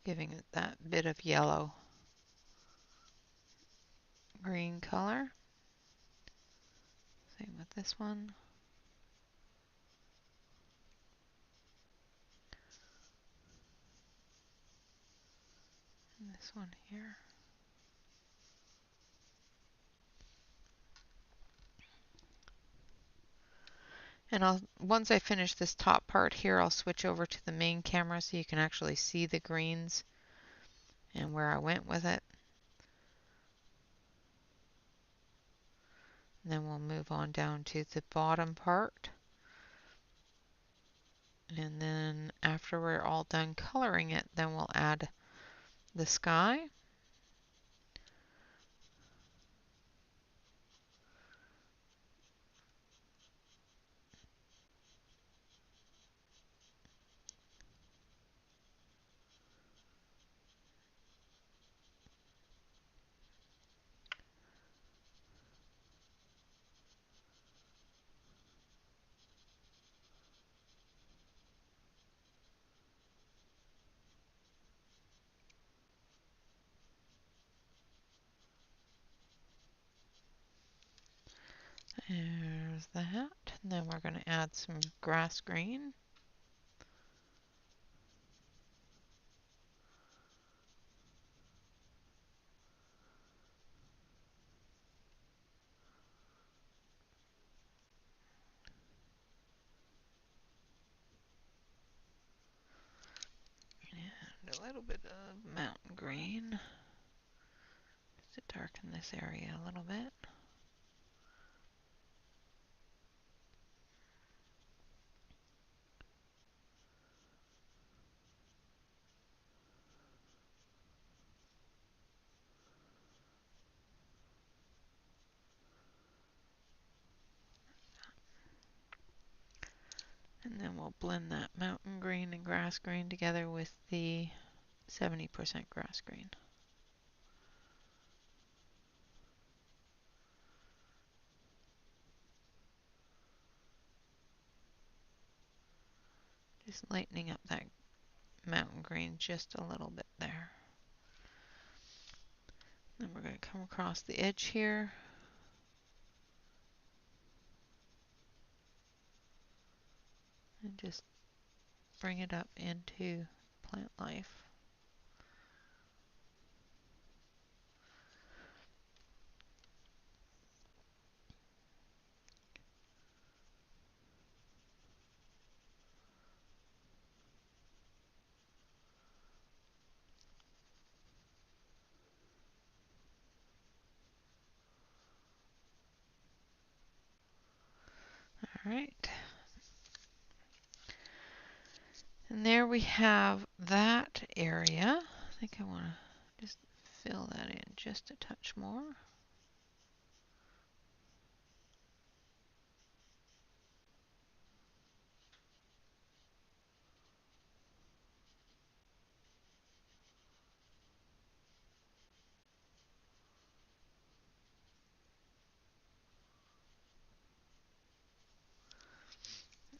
giving it that bit of yellow green color. Same with this one. And this one here. And once I finish this top part here, I'll switch over to the main camera so you can actually see the greens and where I went with it. And then we'll move on down to the bottom part. And then after we're all done coloring it, then we'll add the sky. There's that. And then we're going to add some grass green. And a little bit of mountain green to darken this area a little bit. And then we'll blend that mountain green and grass green together with the 70% grass green. Just lightening up that mountain green just a little bit there. Then we're going to come across the edge here. And just bring it up into plant life. All right. And there we have that area. I think I want to just fill that in just a touch more.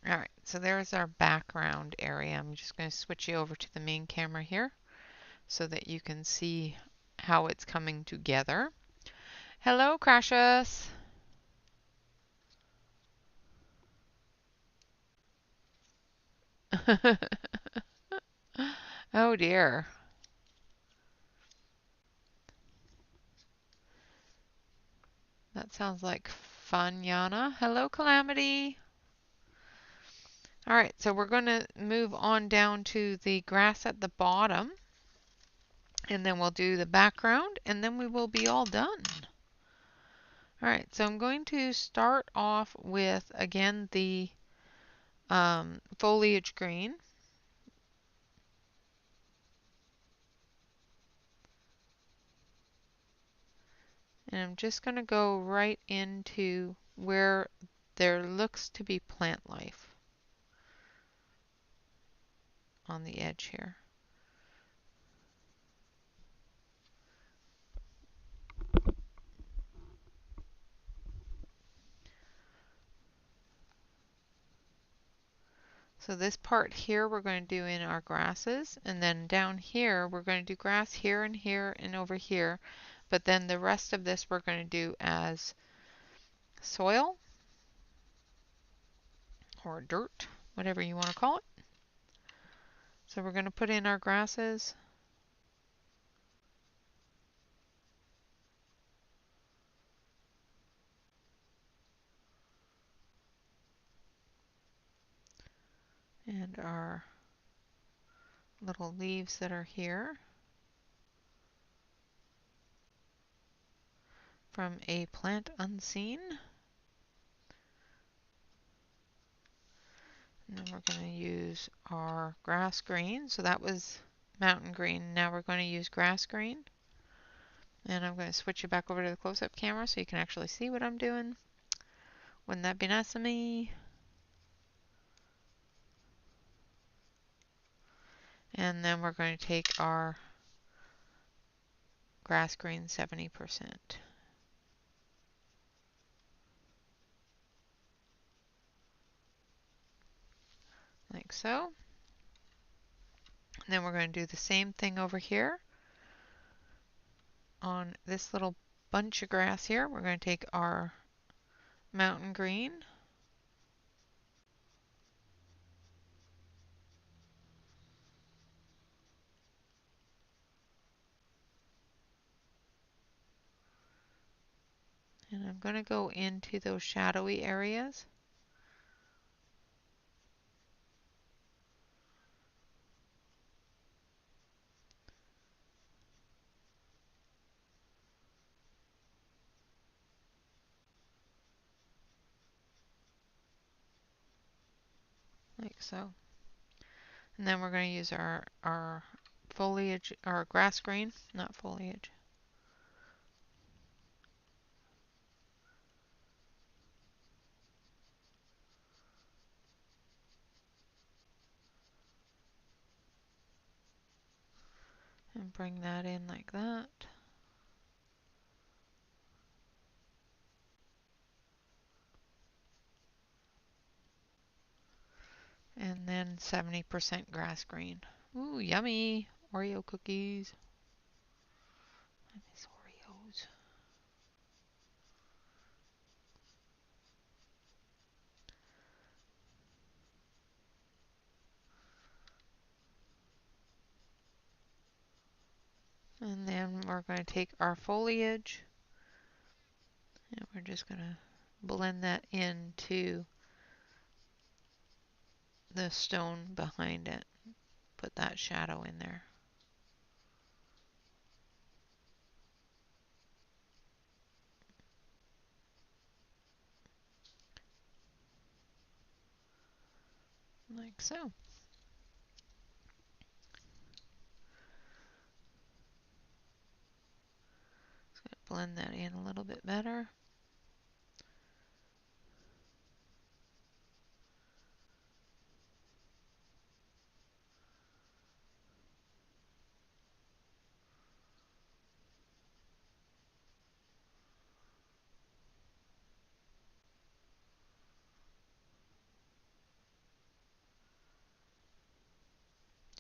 All right, so there's our background area. I'm just going to switch you over to the main camera here so that you can see how it's coming together. Hello, Crashus. Oh dear. That sounds like fun, Yana. Hello, Calamity. All right, so we're going to move on down to the grass at the bottom, and then we'll do the background, and then we will be all done. All right, so I'm going to start off with, again, the foliage green. And I'm just going to go right into where there looks to be plant life on the edge here. So this part here we're going to do in our grasses, and then down here we're going to do grass here and over here, but then the rest of this we're going to do as soil or dirt, whatever you want to call it. So we're going to put in our grasses. And our little leaves that are here from A Plant Unseen. And then we're going to use our grass green. So that was mountain green. Now we're going to use grass green. And I'm going to switch you back over to the close-up camera so you can actually see what I'm doing. Wouldn't that be nice of me? And then we're going to take our grass green 70%. Like so. And then we're going to do the same thing over here. On this little bunch of grass here, we're going to take our mountain green. And I'm going to go into those shadowy areas. Like so. And then we're going to use our foliage, our grass green, not foliage. And bring that in like that. And then 70% grass green. Ooh, yummy! Oreo cookies. I miss Oreos. And then we're going to take our foliage and we're just going to blend that into the stone behind it. Put that shadow in there. Like so. Just going to blend that in a little bit better.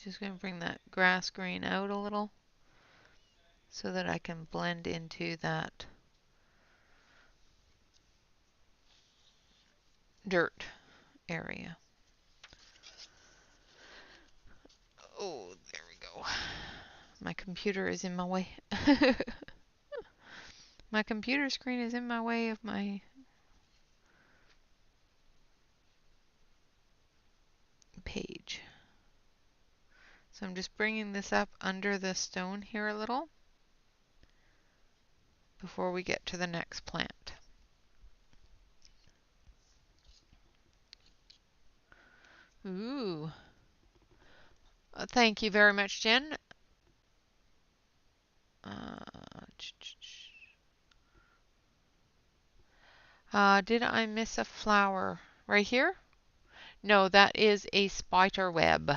Just going to bring that grass green out a little so that I can blend into that dirt area. Oh, there we go. My computer is in my way. My computer screen is in my way of my page. So I'm just bringing this up under the stone here a little before we get to the next plant. Ooh. Thank you very much, Jen. Did I miss a flower? Right here? No, that is a spider web.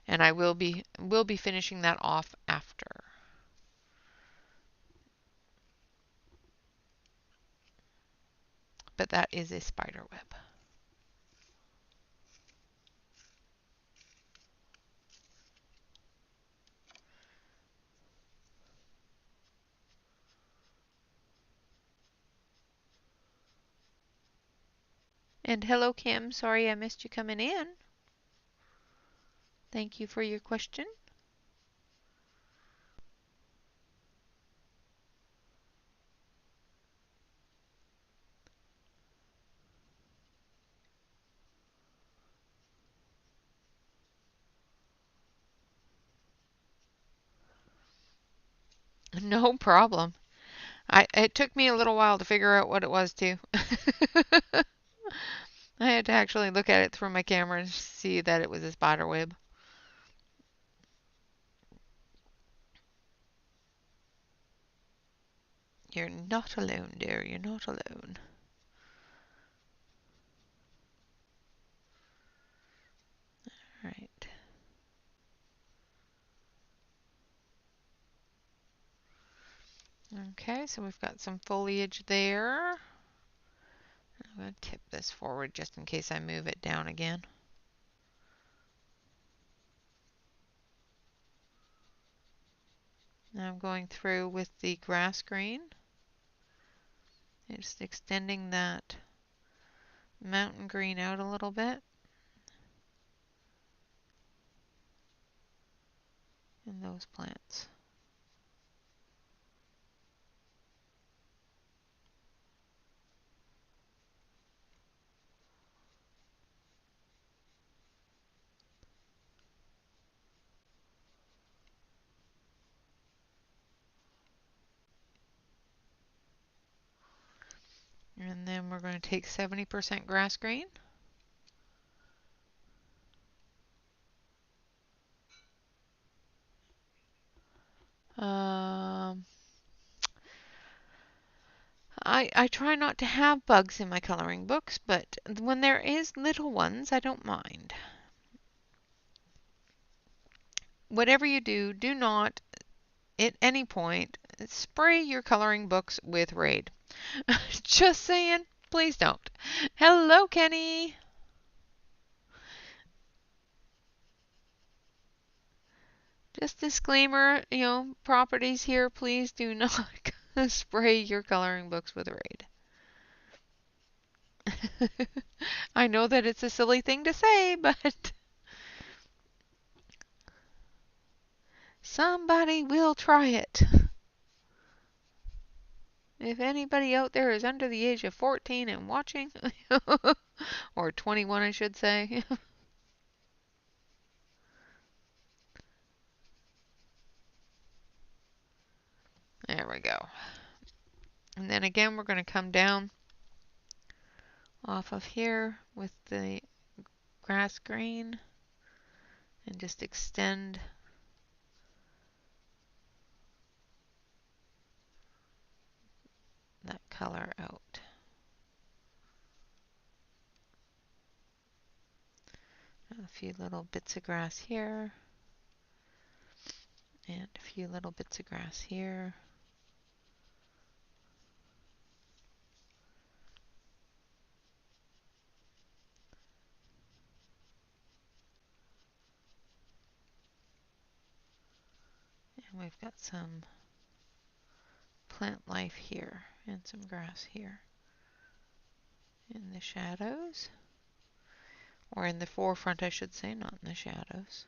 And I will be finishing that off after. But that is a spider web. And hello, Kim. Sorry I missed you coming in. Thank you for your question. No problem. It took me a little while to figure out what it was too. I had to actually look at it through my camera and see that it was a spider web. You're not alone, dear. You're not alone. All right. Okay, so we've got some foliage there. I'm going to tip this forward just in case I move it down again. Now I'm going through with the grass green. Just extending that mountain green out a little bit. In those plants. And then we're going to take 70% grass green. I try not to have bugs in my coloring books, but when there is little ones, I don't mind. Whatever you do, do not at any point spray your coloring books with Raid. Just saying, please don't. Hello, Kenny. Just disclaimer, properties here, please do not spray your coloring books with Raid. I know that it's a silly thing to say, but somebody will try it. If anybody out there is under the age of 14 and watching, or 21 I should say. There we go. And then again, we're going to come down off of here with the grass green and just extend that color out. A few little bits of grass here and a few little bits of grass here. And we've got some plant life here and some grass here in the shadows, or in the forefront I should say, not in the shadows.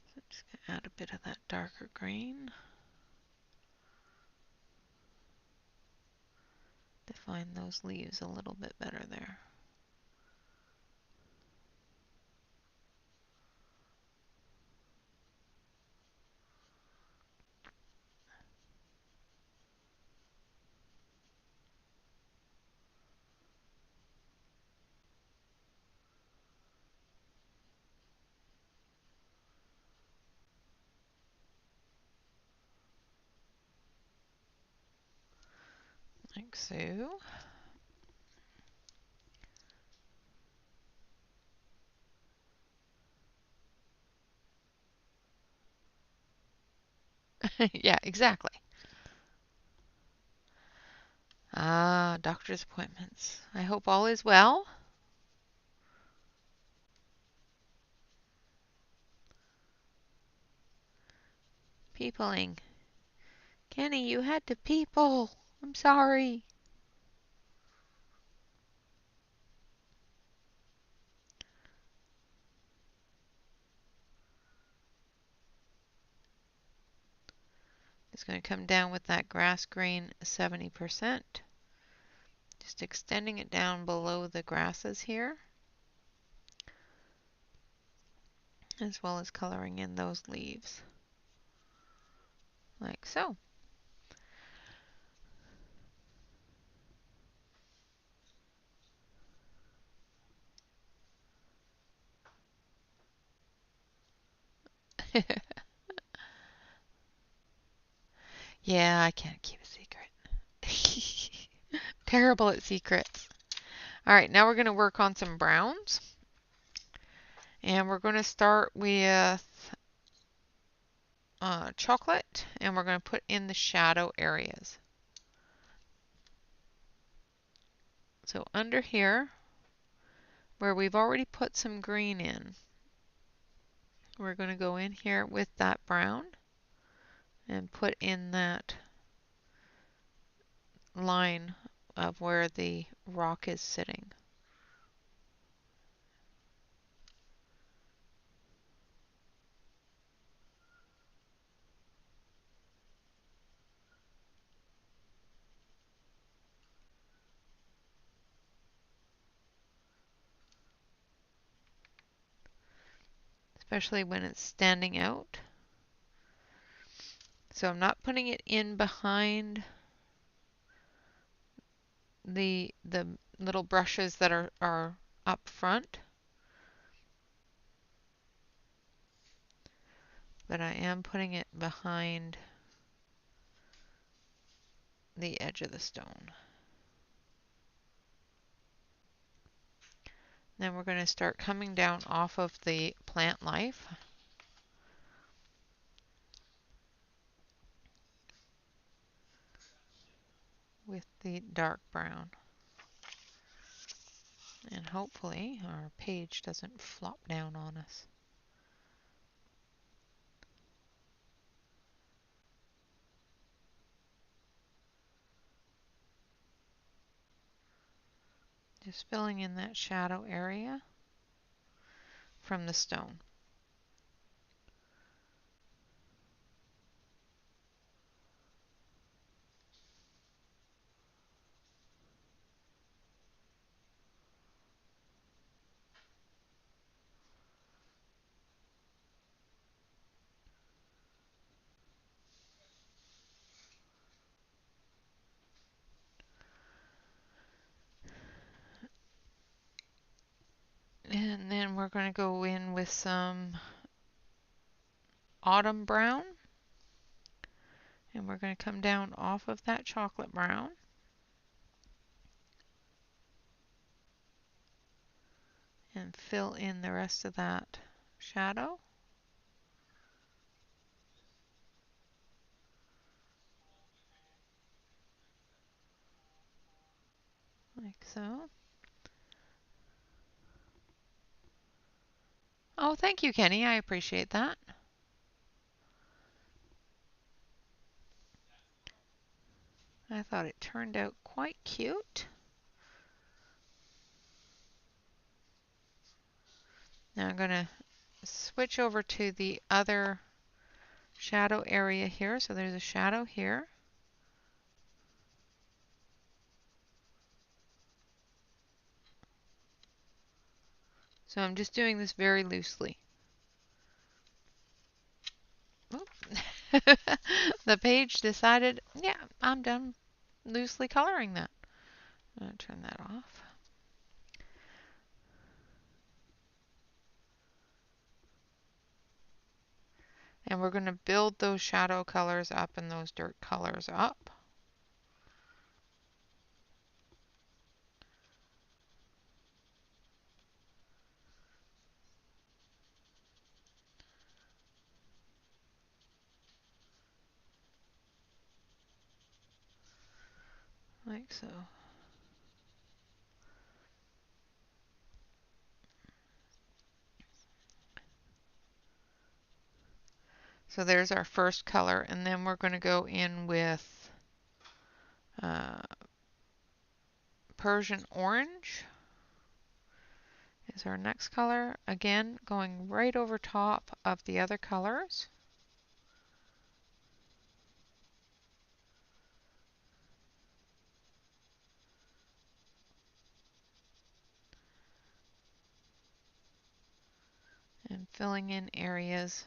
So I'm just going to add a bit of that darker green. Define those leaves a little bit better there. Like so. Yeah, exactly. Ah, doctor's appointments. I hope all is well. Peopling. Kenny, you had to people. I'm sorry. Just going to come down with that grass green 70%. Just extending it down below the grasses here, as well as coloring in those leaves. Like so. Yeah, I can't keep a secret. Terrible at secrets. All right, now we're going to work on some browns. And we're going to start with chocolate, and we're going to put in the shadow areas. So under here, where we've already put some green in, We're going to go in here with that brown and put in that line of where the rock is sitting. Especially when it's standing out. So I'm not putting it in behind the little brushes that are up front, but I am putting it behind the edge of the stone. Then we're going to start coming down off of the plant life. With the dark brown. And hopefully our page doesn't flop down on us. Just filling in that shadow area from the stone. And then we're going to go in with some autumn brown. And we're going to come down off of that chocolate brown. And fill in the rest of that shadow. Like so. Oh, thank you, Kenny. I appreciate that. I thought it turned out quite cute. Now I'm going to switch over to the other shadow area here. So there's a shadow here. So I'm just doing this very loosely. The page decided, yeah, I'm done loosely coloring that. I'm going to turn that off. And we're going to build those shadow colors up and those dirt colors up. Like so. So there's our first color, and then we're going to go in with Persian orange is our next color. Again, going right over top of the other colors. And filling in areas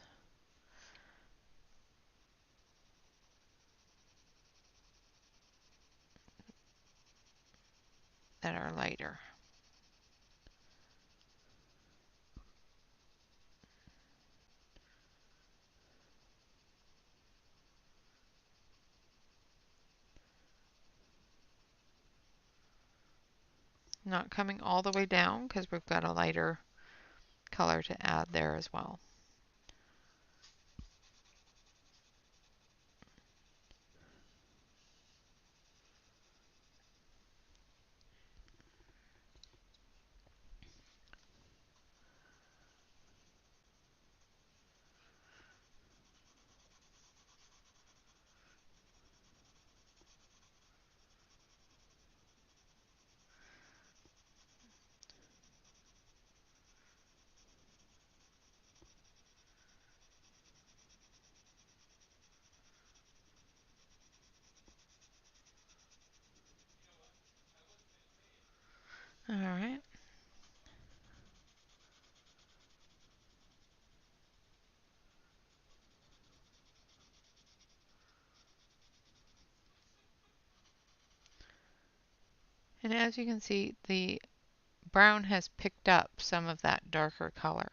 that are lighter. Not coming all the way down because we've got a lighter color to add there as well. All right. And as you can see, the brown has picked up some of that darker color,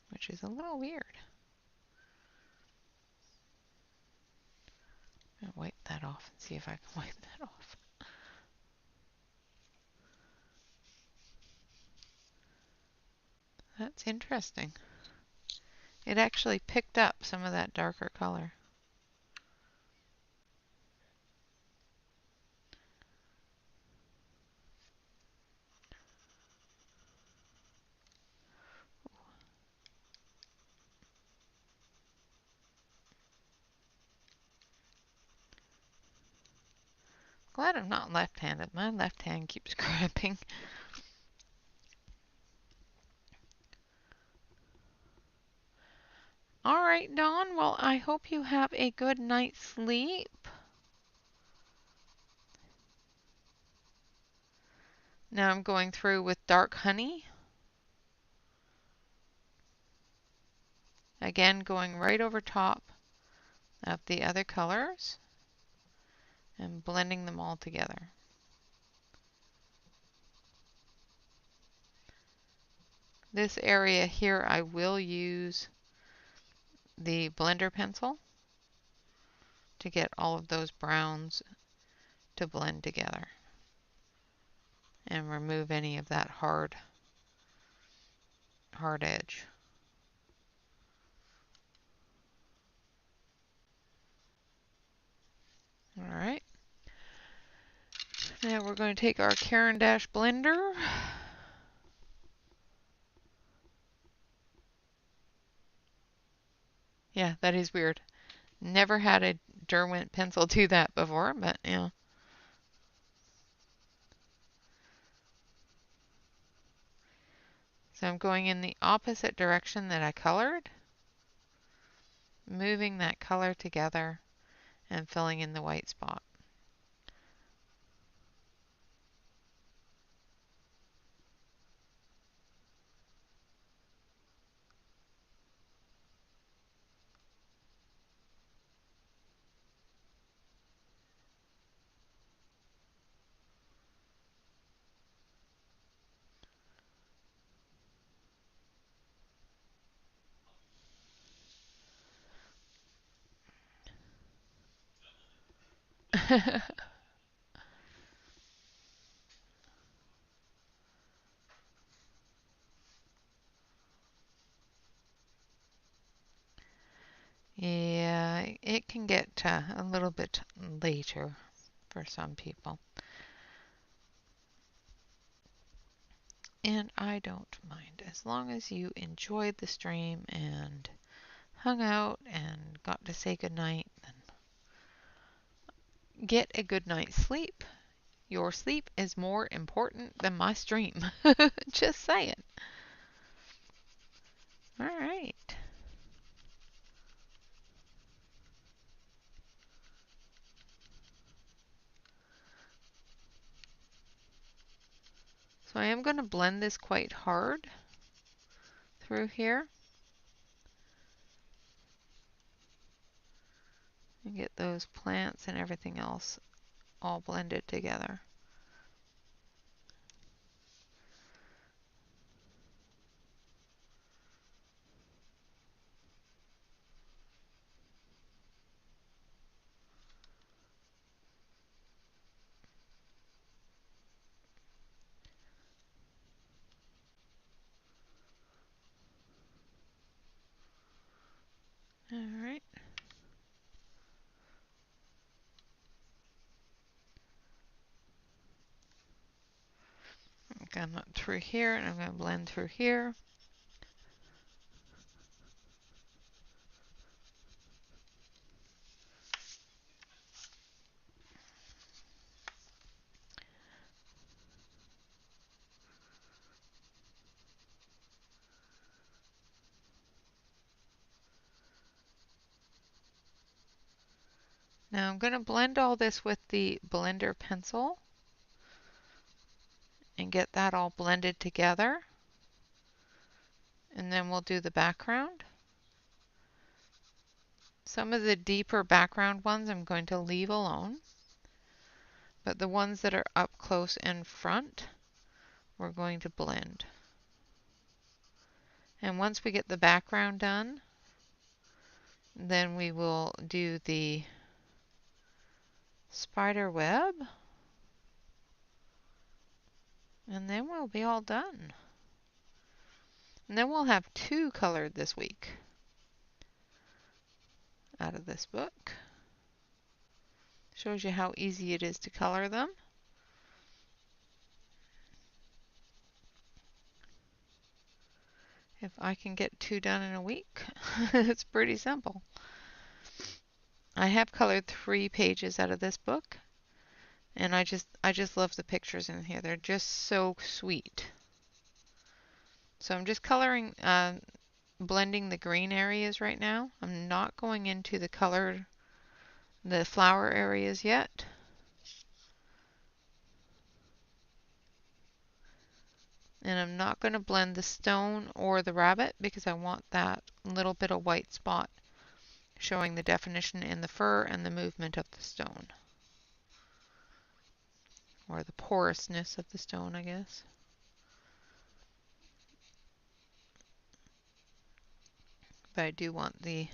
which is a little weird. I'll wipe that off and see if I can wipe that off. That's interesting. It actually picked up some of that darker color. Glad I'm not left-handed. My left hand keeps cramping. All right, Dawn. Well, I hope you have a good night's sleep. Now I'm going through with dark honey. Again, going right over top of the other colors and blending them all together. This area here I will use the blender pencil to get all of those browns to blend together and remove any of that hard edge. All right. Now we're going to take our Caran d'Ache blender. Yeah, that is weird. Never had a Derwent pencil do that before, but yeah. So I'm going in the opposite direction that I colored, moving that color together and filling in the white spot. Yeah, it can get a little bit later for some people. And I don't mind as long as you enjoyed the stream and hung out and got to say goodnight, then get a good night's sleep. Your sleep is more important than my stream. Just saying. All right. So I am going to blend this quite hard through here and get those plants and everything else all blended together. All right. I'm going to through here and I'm going to blend through here. Now I'm going to blend all this with the blender pencil. and get that all blended together. And then we'll do the background. Some of the deeper background ones I'm going to leave alone, but the ones that are up close and front, we're going to blend. And once we get the background done, then we will do the spider web, and then we'll be all done. And then we'll have 2 colored this week out of this book. Shows you how easy it is to color them. If I can get 2 done in a week, it's pretty simple. I have colored 3 pages out of this book, and I just love the pictures in here. They're just so sweet. So I'm just coloring, blending the green areas right now. I'm not going into the flower areas yet. And I'm not going to blend the stone or the rabbit because I want that little bit of white spot showing the definition in the fur and the movement of the stone. Or the porousness of the stone, I guess. But I do want the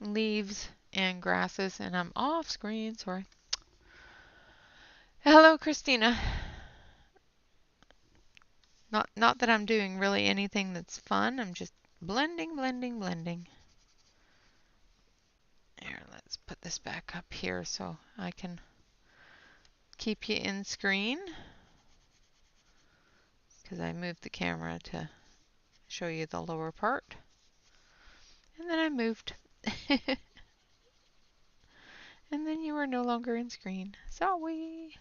leaves and grasses, and I'm off screen, sorry. Hello, Christina. Not that I'm doing really anything that's fun. I'm just blending, blending, blending. Here, let's put this back up here so I can keep you in screen, because I moved the camera to show you the lower part. And then I moved. And then you were no longer in screen. Sorry.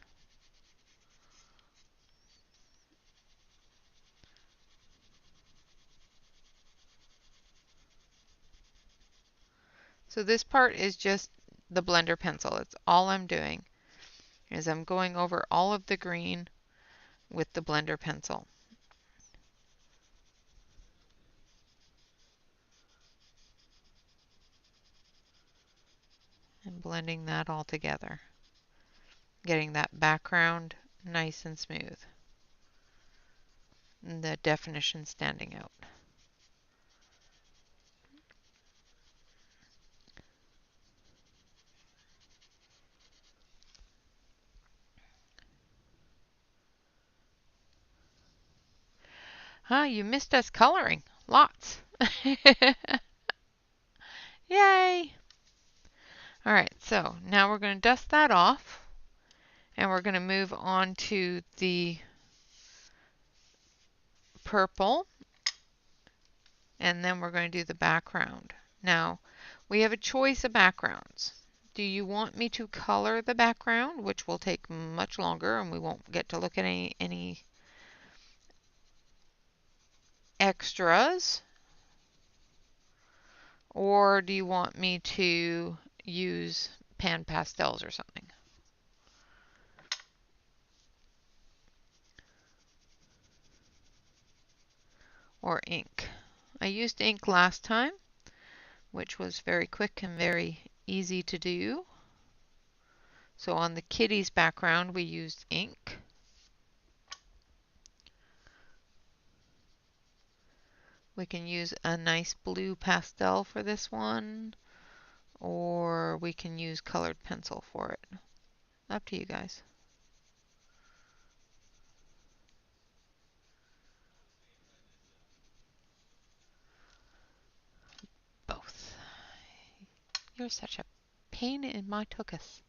So this part is just the blender pencil. It's all I'm doing, is I'm going over all of the green with the blender pencil. And blending that all together. Getting that background nice and smooth. And the definition standing out. You missed us coloring. Lots. Yay! Alright, so now we're going to dust that off, and we're going to move on to the purple, and then we're going to do the background. Now, we have a choice of backgrounds. Do you want me to color the background, which will take much longer, and we won't get to look at any extras? Or do you want me to use pan pastels or something? Or ink. I used ink last time, which was very quick and very easy to do. So on the kitties background, we used ink. We can use a nice blue pastel for this one, or we can use colored pencil for it. Up to you guys. Both. You're such a pain in my tuchus.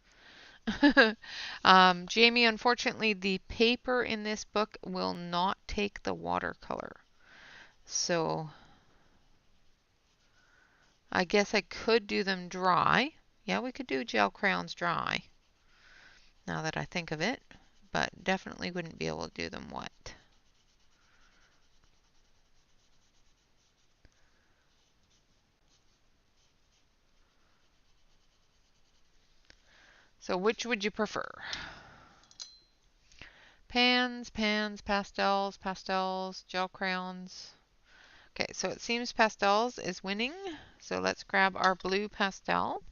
Jamie, unfortunately, the paper in this book will not take the watercolor. So I guess I could do them dry. Yeah, we could do gel crayons dry, now that I think of it, but definitely wouldn't be able to do them wet. So which would you prefer? Pans, pans, pastels, pastels, gel crayons. Okay, so it seems pastels is winning. So let's grab our blue pastel.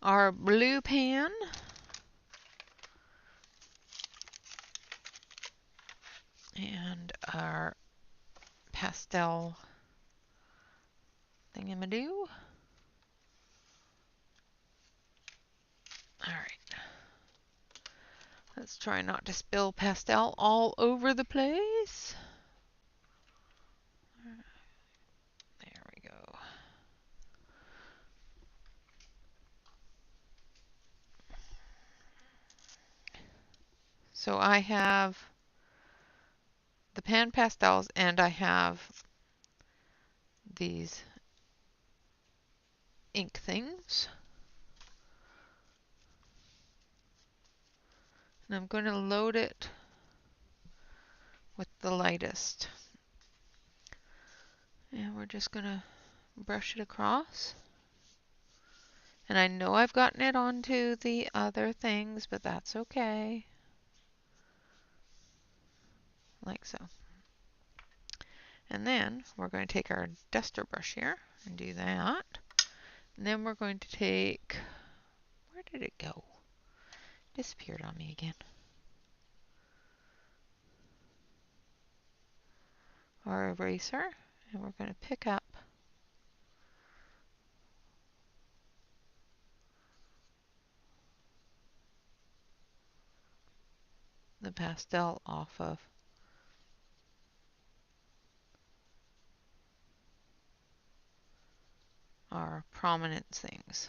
Our blue pan. And our pastel thingamadoo. Alright. Let's try not to spill pastel all over the place. There we go. So I have the pan pastels and I have these ink things. And I'm going to load it with the lightest. And we're just going to brush it across. And I know I've gotten it onto the other things, but that's okay. Like so. And then we're going to take our duster brush here and do that. And then we're going to take, where did it go? It disappeared on me again. Our eraser, and we're going to pick up the pastel off of our prominence things.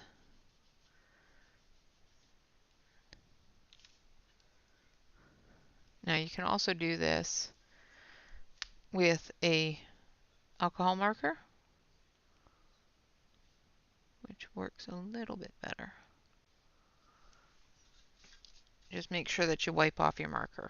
Now you can also do this with a alcohol marker, which works a little bit better. Just make sure that you wipe off your marker.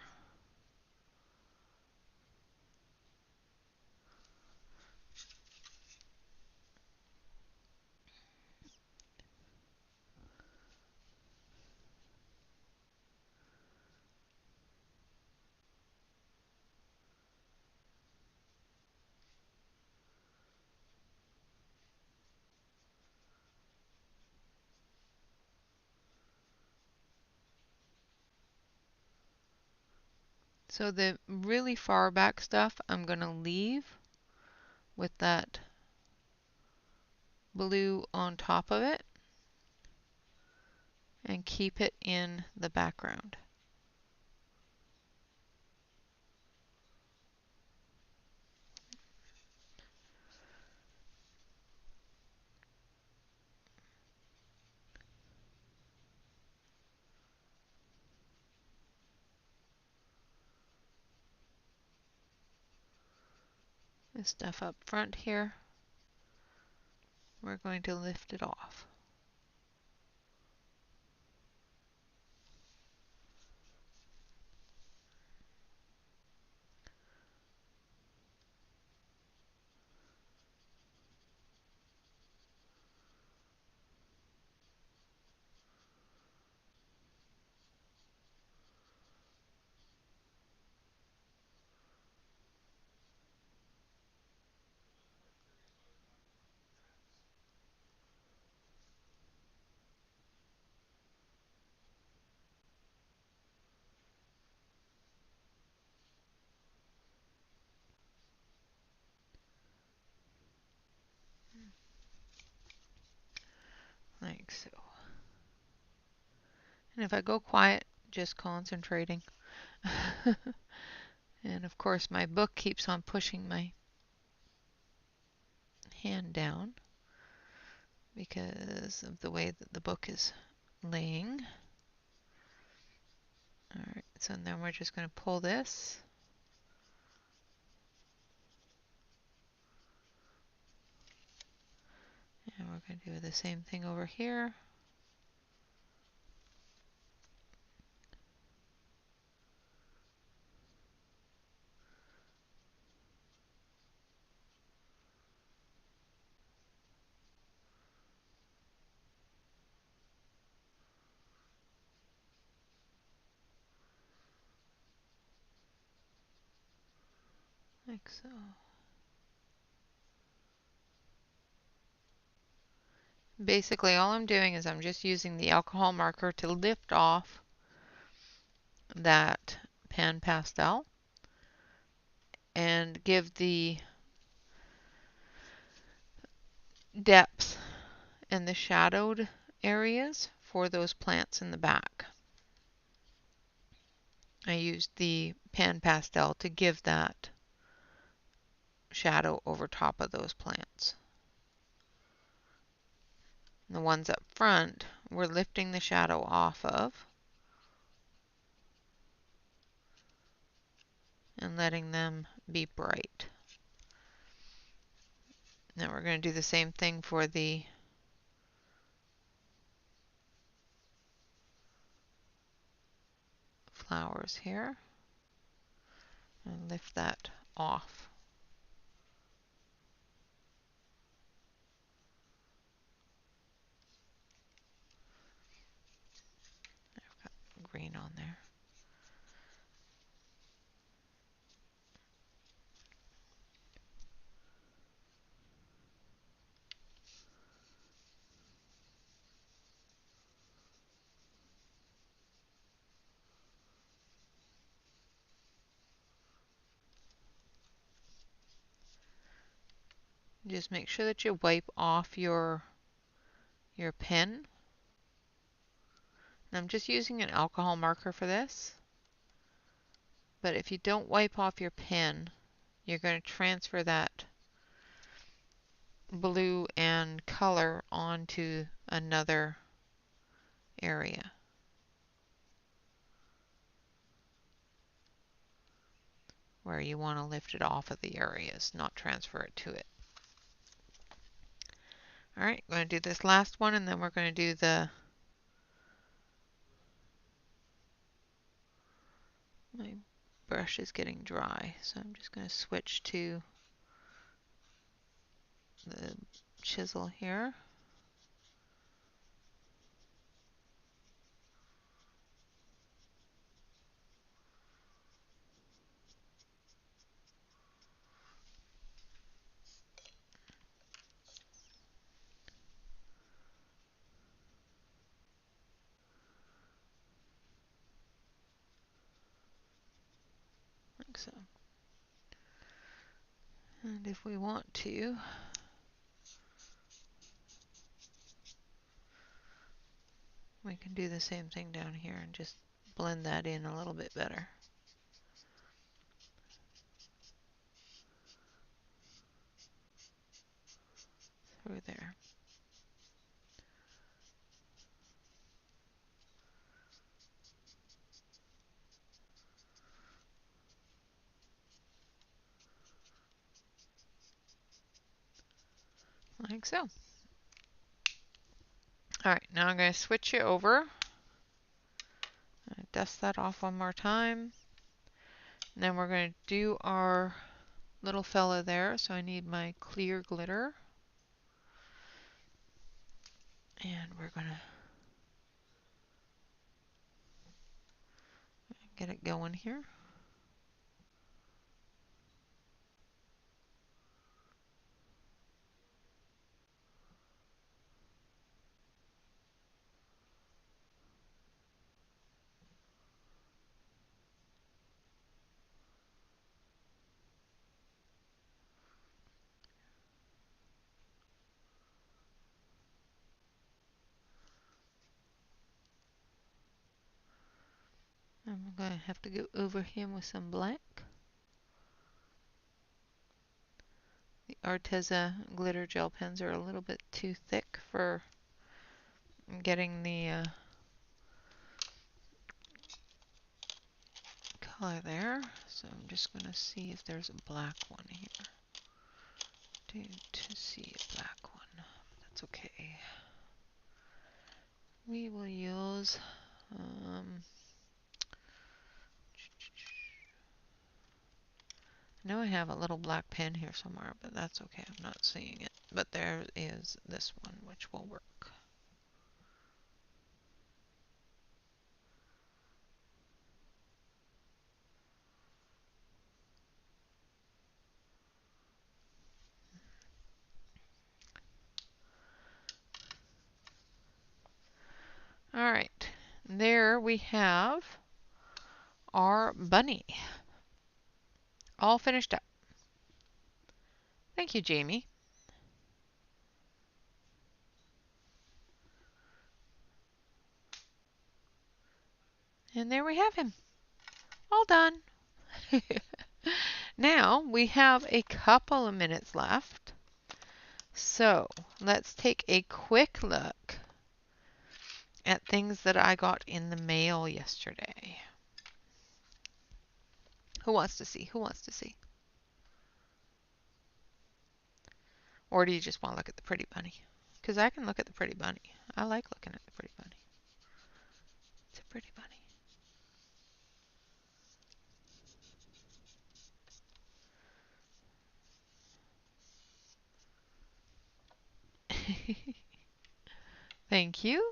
So the really far back stuff I'm going to leave with that blue on top of it and keep it in the background. This stuff up front here, we're going to lift it off. Like so. And if I go quiet, just concentrating. And of course my book keeps on pushing my hand down because of the way that the book is laying. Alright, so then we're just going to pull this. And we're going to do the same thing over here. like so. Basically, all I'm doing is I'm just using the alcohol marker to lift off that pan pastel and give the depth and the shadowed areas for those plants in the back. I used the pan pastel to give that shadow over top of those plants. And the ones up front, we're lifting the shadow off of and letting them be bright. Now we're going to do the same thing for the flowers here and lift that off. I've got green on there. Just make sure that you wipe off your pen. And I'm just using an alcohol marker for this. But if you don't wipe off your pen, you're going to transfer that blue and color onto another area. Where you want to lift it off of the areas, not transfer it to it. Alright, I'm going to do this last one and then we're going to do the my brush is getting dry, so I'm just going to switch to the chisel here. Like so. And if we want to, we can do the same thing down here and just blend that in a little bit better. Through there. Like so. Alright, now I'm going to switch it over. Dust that off one more time. And then we're going to do our little fella there. So I need my clear glitter. And we're going to get it going here. I'm going to have to go over him with some black. The Arteza glitter gel pens are a little bit too thick for getting the color there. So I'm just going to see if there's a black one here. To see a black one. That's okay. We will use I know I have a little black pen here somewhere, but that's okay. I'm not seeing it. But there is this one, which will work. there we have our bunny all finished up. Thank you, Jamie. And there we have him. All done. Now we have a couple of minutes left. So let's take a quick look at things that I got in the mail yesterday. Who wants to see? Who wants to see? Or do you just want to look at the pretty bunny? Because I can look at the pretty bunny. I like looking at the pretty bunny. It's a pretty bunny. Thank you.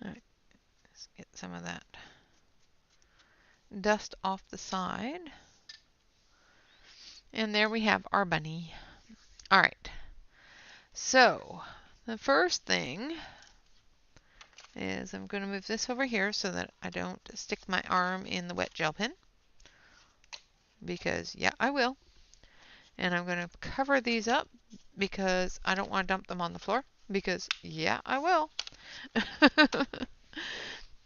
All right, let's get some of that dust off the side. And there we have our bunny. All right. So the first thing is I'm going to move this over here so that I don't stick my arm in the wet gel pen. Because, yeah, I will. And I'm going to cover these up because I don't want to dump them on the floor. Because, yeah, I will.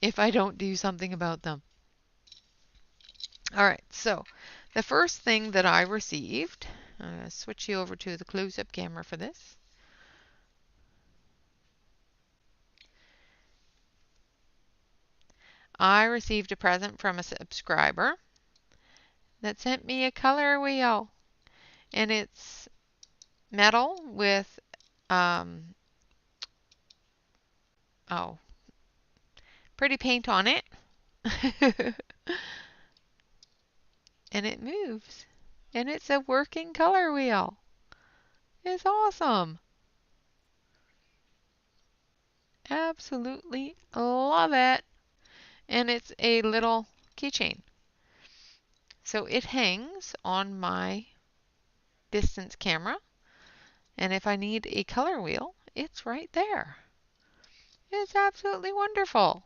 If I don't do something about them. All right, so the first thing that I received, I'm going to switch you over to the close-up camera for this. I received a present from a subscriber that sent me a color wheel. And it's metal with, pretty paint on it. And it moves. And it's a working color wheel. It's awesome. Absolutely love it. And it's a little keychain. So it hangs on my distance camera. And if I need a color wheel, it's right there. It's absolutely wonderful.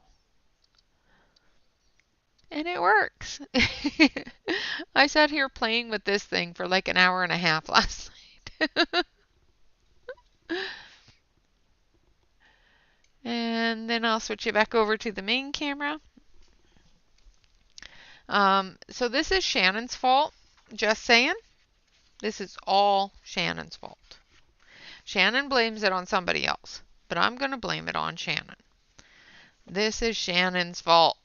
And it works. I sat here playing with this thing for like an hour and a half last night. And then I'll switch it back over to the main camera. So this is Shannon's fault. Just saying. This is all Shannon's fault. Shannon blames it on somebody else, but I'm going to blame it on Shannon. This is Shannon's fault.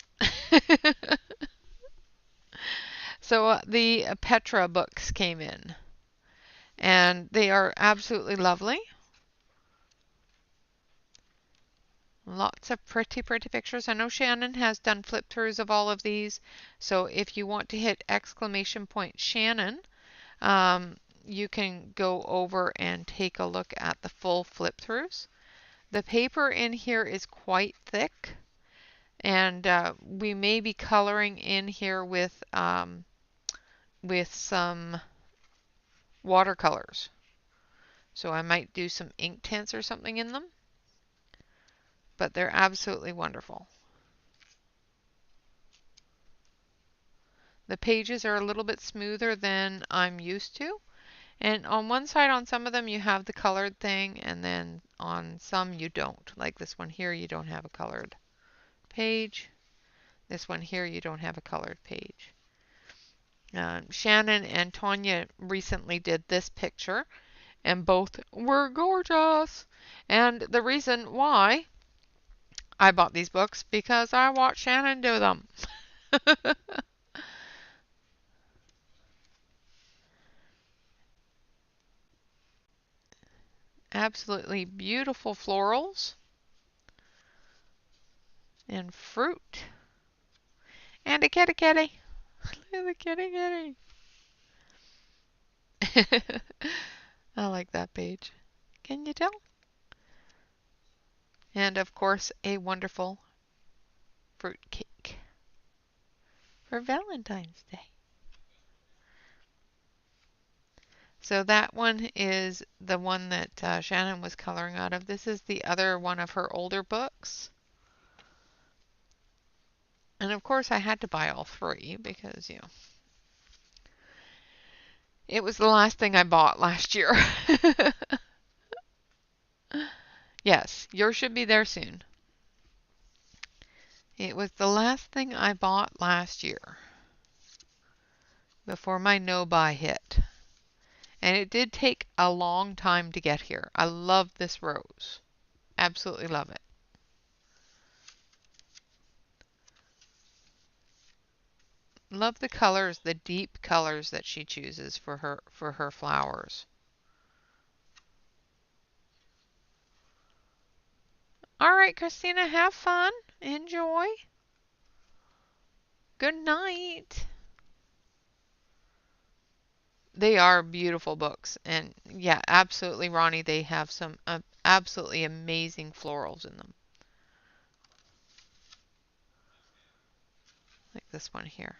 So the Petra books came in, and they are absolutely lovely. Lots of pretty, pretty pictures. I know Shannon has done flip-throughs of all of these, so if you want to hit exclamation point Shannon, you can go over and take a look at the full flip-throughs. The paper in here is quite thick, and we may be coloring in here with some watercolors. So I might do some ink tints or something in them. But they're absolutely wonderful. The pages are a little bit smoother than I'm used to. And on one side, on some of them, you have the colored thing, and then on some you don't. Like this one here, you don't have a colored page. This one here, you don't have a colored page. Shannon and Tanya recently did this picture, and both were gorgeous. And the reason why I bought these books, because I watched Shannon do them. Absolutely beautiful florals and fruit and a kitty kitty. Look at the kitty kitty. I like that page. Can you tell? And of course, a wonderful fruit cake for Valentine's Day. So that one is the one that Shannon was coloring out of. This is the other one of her older books. And of course I had to buy all three because, it was the last thing I bought last year. Yes, yours should be there soon. It was the last thing I bought last year before my no-buy hit. And it did take a long time to get here. I love this rose. Absolutely love it. Love the colors, the deep colors that she chooses for her flowers. All right, Christina, have fun. Enjoy. Good night. They are beautiful books. And yeah, absolutely, Ronnie, they have some absolutely amazing florals in them. Like this one here.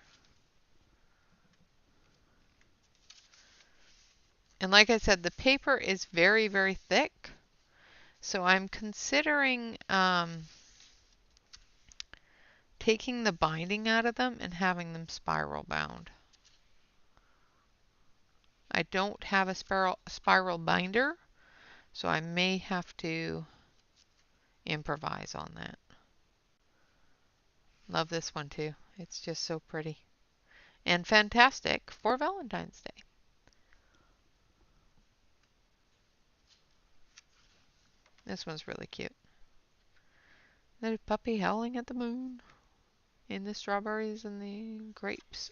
And like I said, the paper is very, very thick. So I'm considering taking the binding out of them and having them spiral bound. I don't have a spiral binder, so I may have to improvise on that. Love this one too. It's just so pretty. And fantastic for Valentine's Day. This one's really cute. There's Puppy howling at the moon. In the strawberries and the grapes.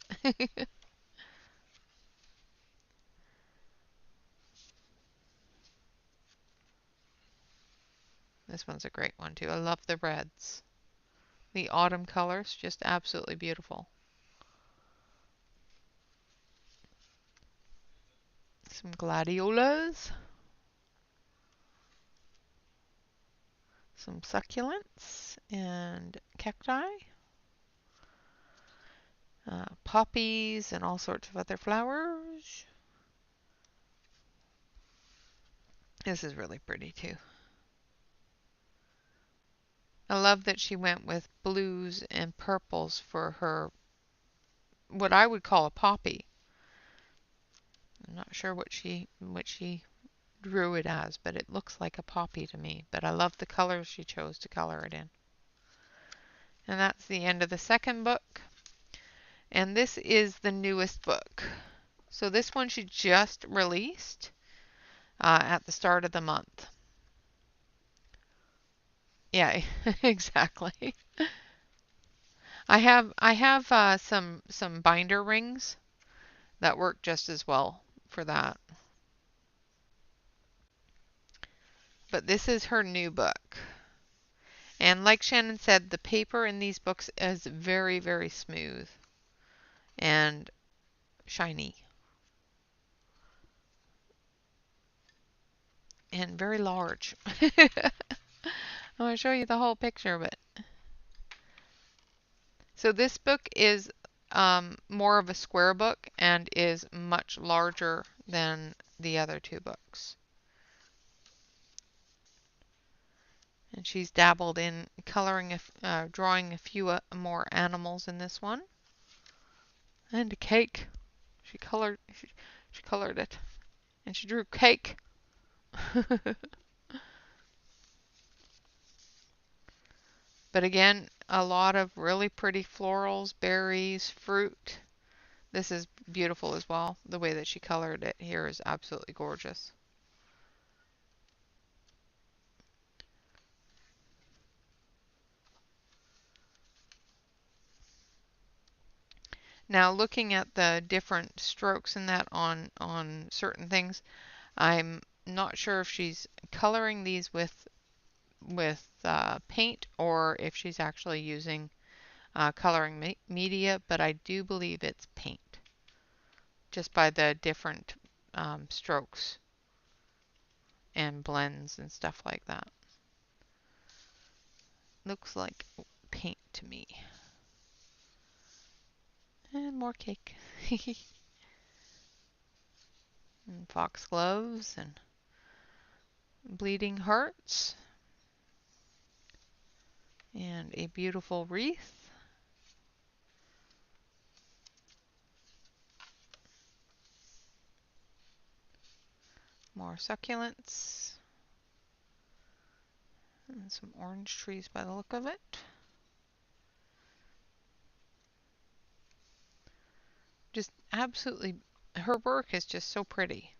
This one's a great one too. I love the reds. The autumn colors, just absolutely beautiful. Some gladiolas. Some succulents and cacti. Poppies and all sorts of other flowers. This is really pretty too. I love that she went with blues and purples for her, what I would call a poppy. I'm not sure what she drew it as, but it looks like a poppy to me. But I love the colors she chose to color it in. And that's the end of the second book. And this is the newest book. So this one she just released at the start of the month. Yeah, exactly. I have some binder rings that work just as well for that. But this is her new book. And like Shannon said, the paper in these books is very, very smooth and shiny and very large. I'm going to show you the whole picture, but so this book is more of a square book and is much larger than the other two books. And she's dabbled in coloring, drawing a few more animals in this one. And a cake. She colored it, and she drew cake. But again, a lot of really pretty florals, berries, fruit. This is beautiful as well. The way that she colored it here is absolutely gorgeous. Now looking at the different strokes in that on certain things, I'm not sure if she's coloring these with paint or if she's actually using coloring media, but I do believe it's paint, just by the different strokes and blends and stuff like that. Looks like paint to me. And more cake. And foxgloves and bleeding hearts. And a beautiful wreath. more succulents. And some orange trees by the look of it. Just absolutely, her work is just so pretty.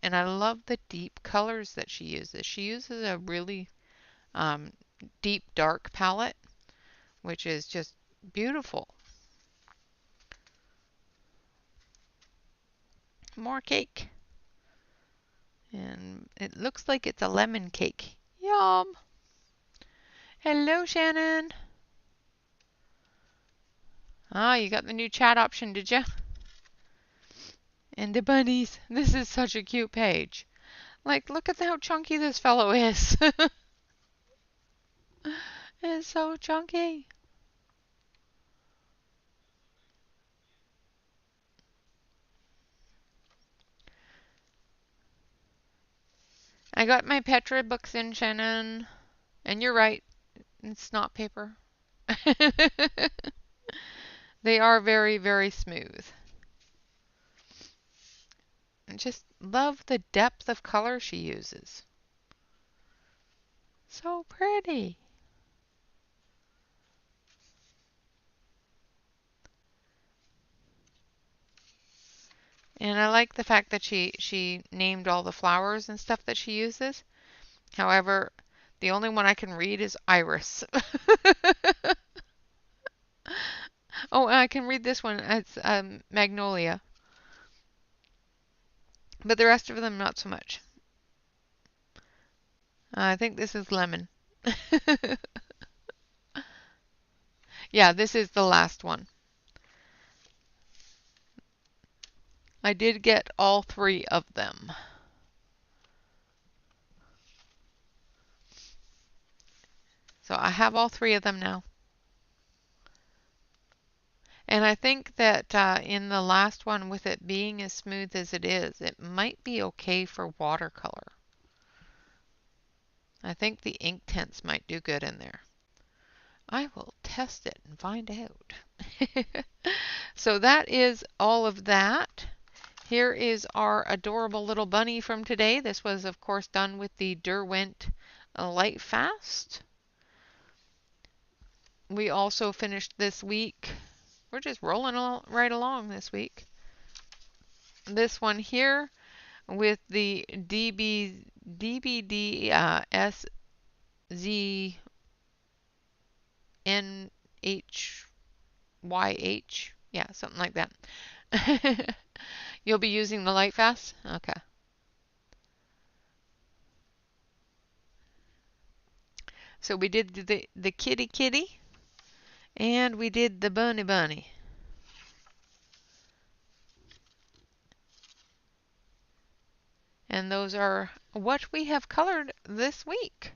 And I love the deep colors that she uses. She uses a really deep dark palette, which is just beautiful. More cake. And it looks like it's a lemon cake. Yum! Hello, Shannon. Ah, you got the new chat option, did you? And the bunnies. This is such a cute page. Like, look at how chunky this fellow is. It's so chunky. I got my Petra books in, Shannon. And you're right. It's not paper. They are very, very smooth. I just love the depth of color she uses. So pretty. And I like the fact that she named all the flowers and stuff that she uses. However, the only one I can read is iris. Oh, I can read this one. It's magnolia. But the rest of them, not so much. I think this is lemon. Yeah, this is the last one. I did get all 3 of them. So I have all 3 of them now. And I think that in the last one, with it being as smooth as it is, it might be okay for watercolor. I think the ink tints might do good in there. I will test it and find out. So that is all of that. Here is our adorable little bunny from today. This was, of course, done with the Derwent Lightfast. We also finished this week. We're just rolling right along this week. This one here with the DBD SZNHYH. Yeah, something like that. You'll be using the Lightfast? Okay. So we did the kitty and we did the bunny. And those are what we have colored this week.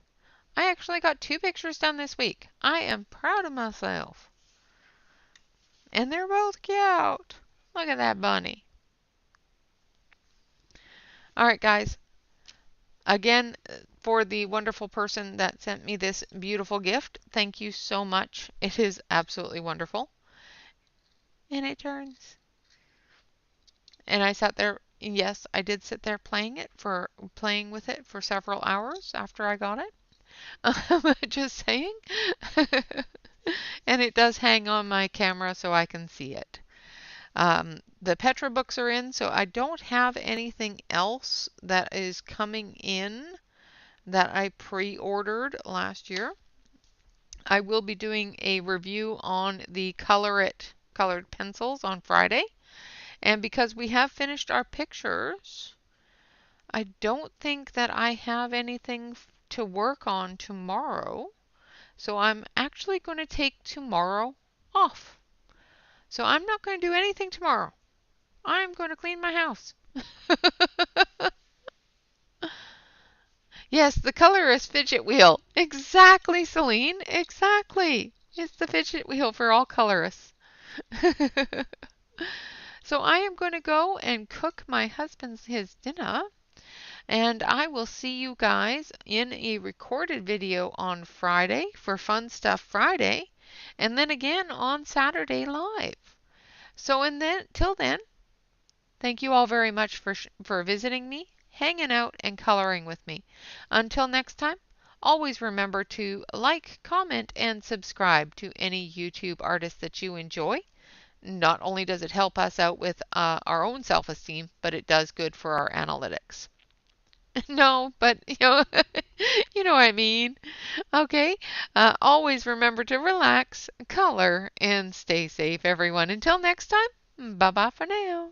I actually got 2 pictures done this week. I am proud of myself. And they're both cute. Look at that bunny. Alright guys, again, for the wonderful person that sent me this beautiful gift, thank you so much. It is absolutely wonderful. And it turns. And I sat there, yes, I did sit there playing with it for several hours after I got it. Just saying. And it does hang on my camera so I can see it. The Petra books are in, so I don't have anything else that is coming in that I pre-ordered last year. I will be doing a review on the colored pencils on Friday. And because we have finished our pictures, I don't think that I have anything to work on tomorrow. So I'm actually going to take tomorrow off. So I'm not going to do anything tomorrow. I'm going to clean my house. Yes, the colorist fidget wheel. Exactly, Celine. Exactly. It's the fidget wheel for all colorists. So I am going to go and cook my husband's his dinner. And I will see you guys in a recorded video on Friday for Fun Stuff Friday. And then again on Saturday live. So till then, thank you all very much for visiting me. hanging out and coloring with me. Until next time, always remember to like, comment, and subscribe to any YouTube artist that you enjoy. Not only does it help us out with our own self-esteem, but it does good for our analytics. No, but you know what I mean. Okay. Always remember to relax, color, and stay safe, everyone. Until next time, bye bye for now.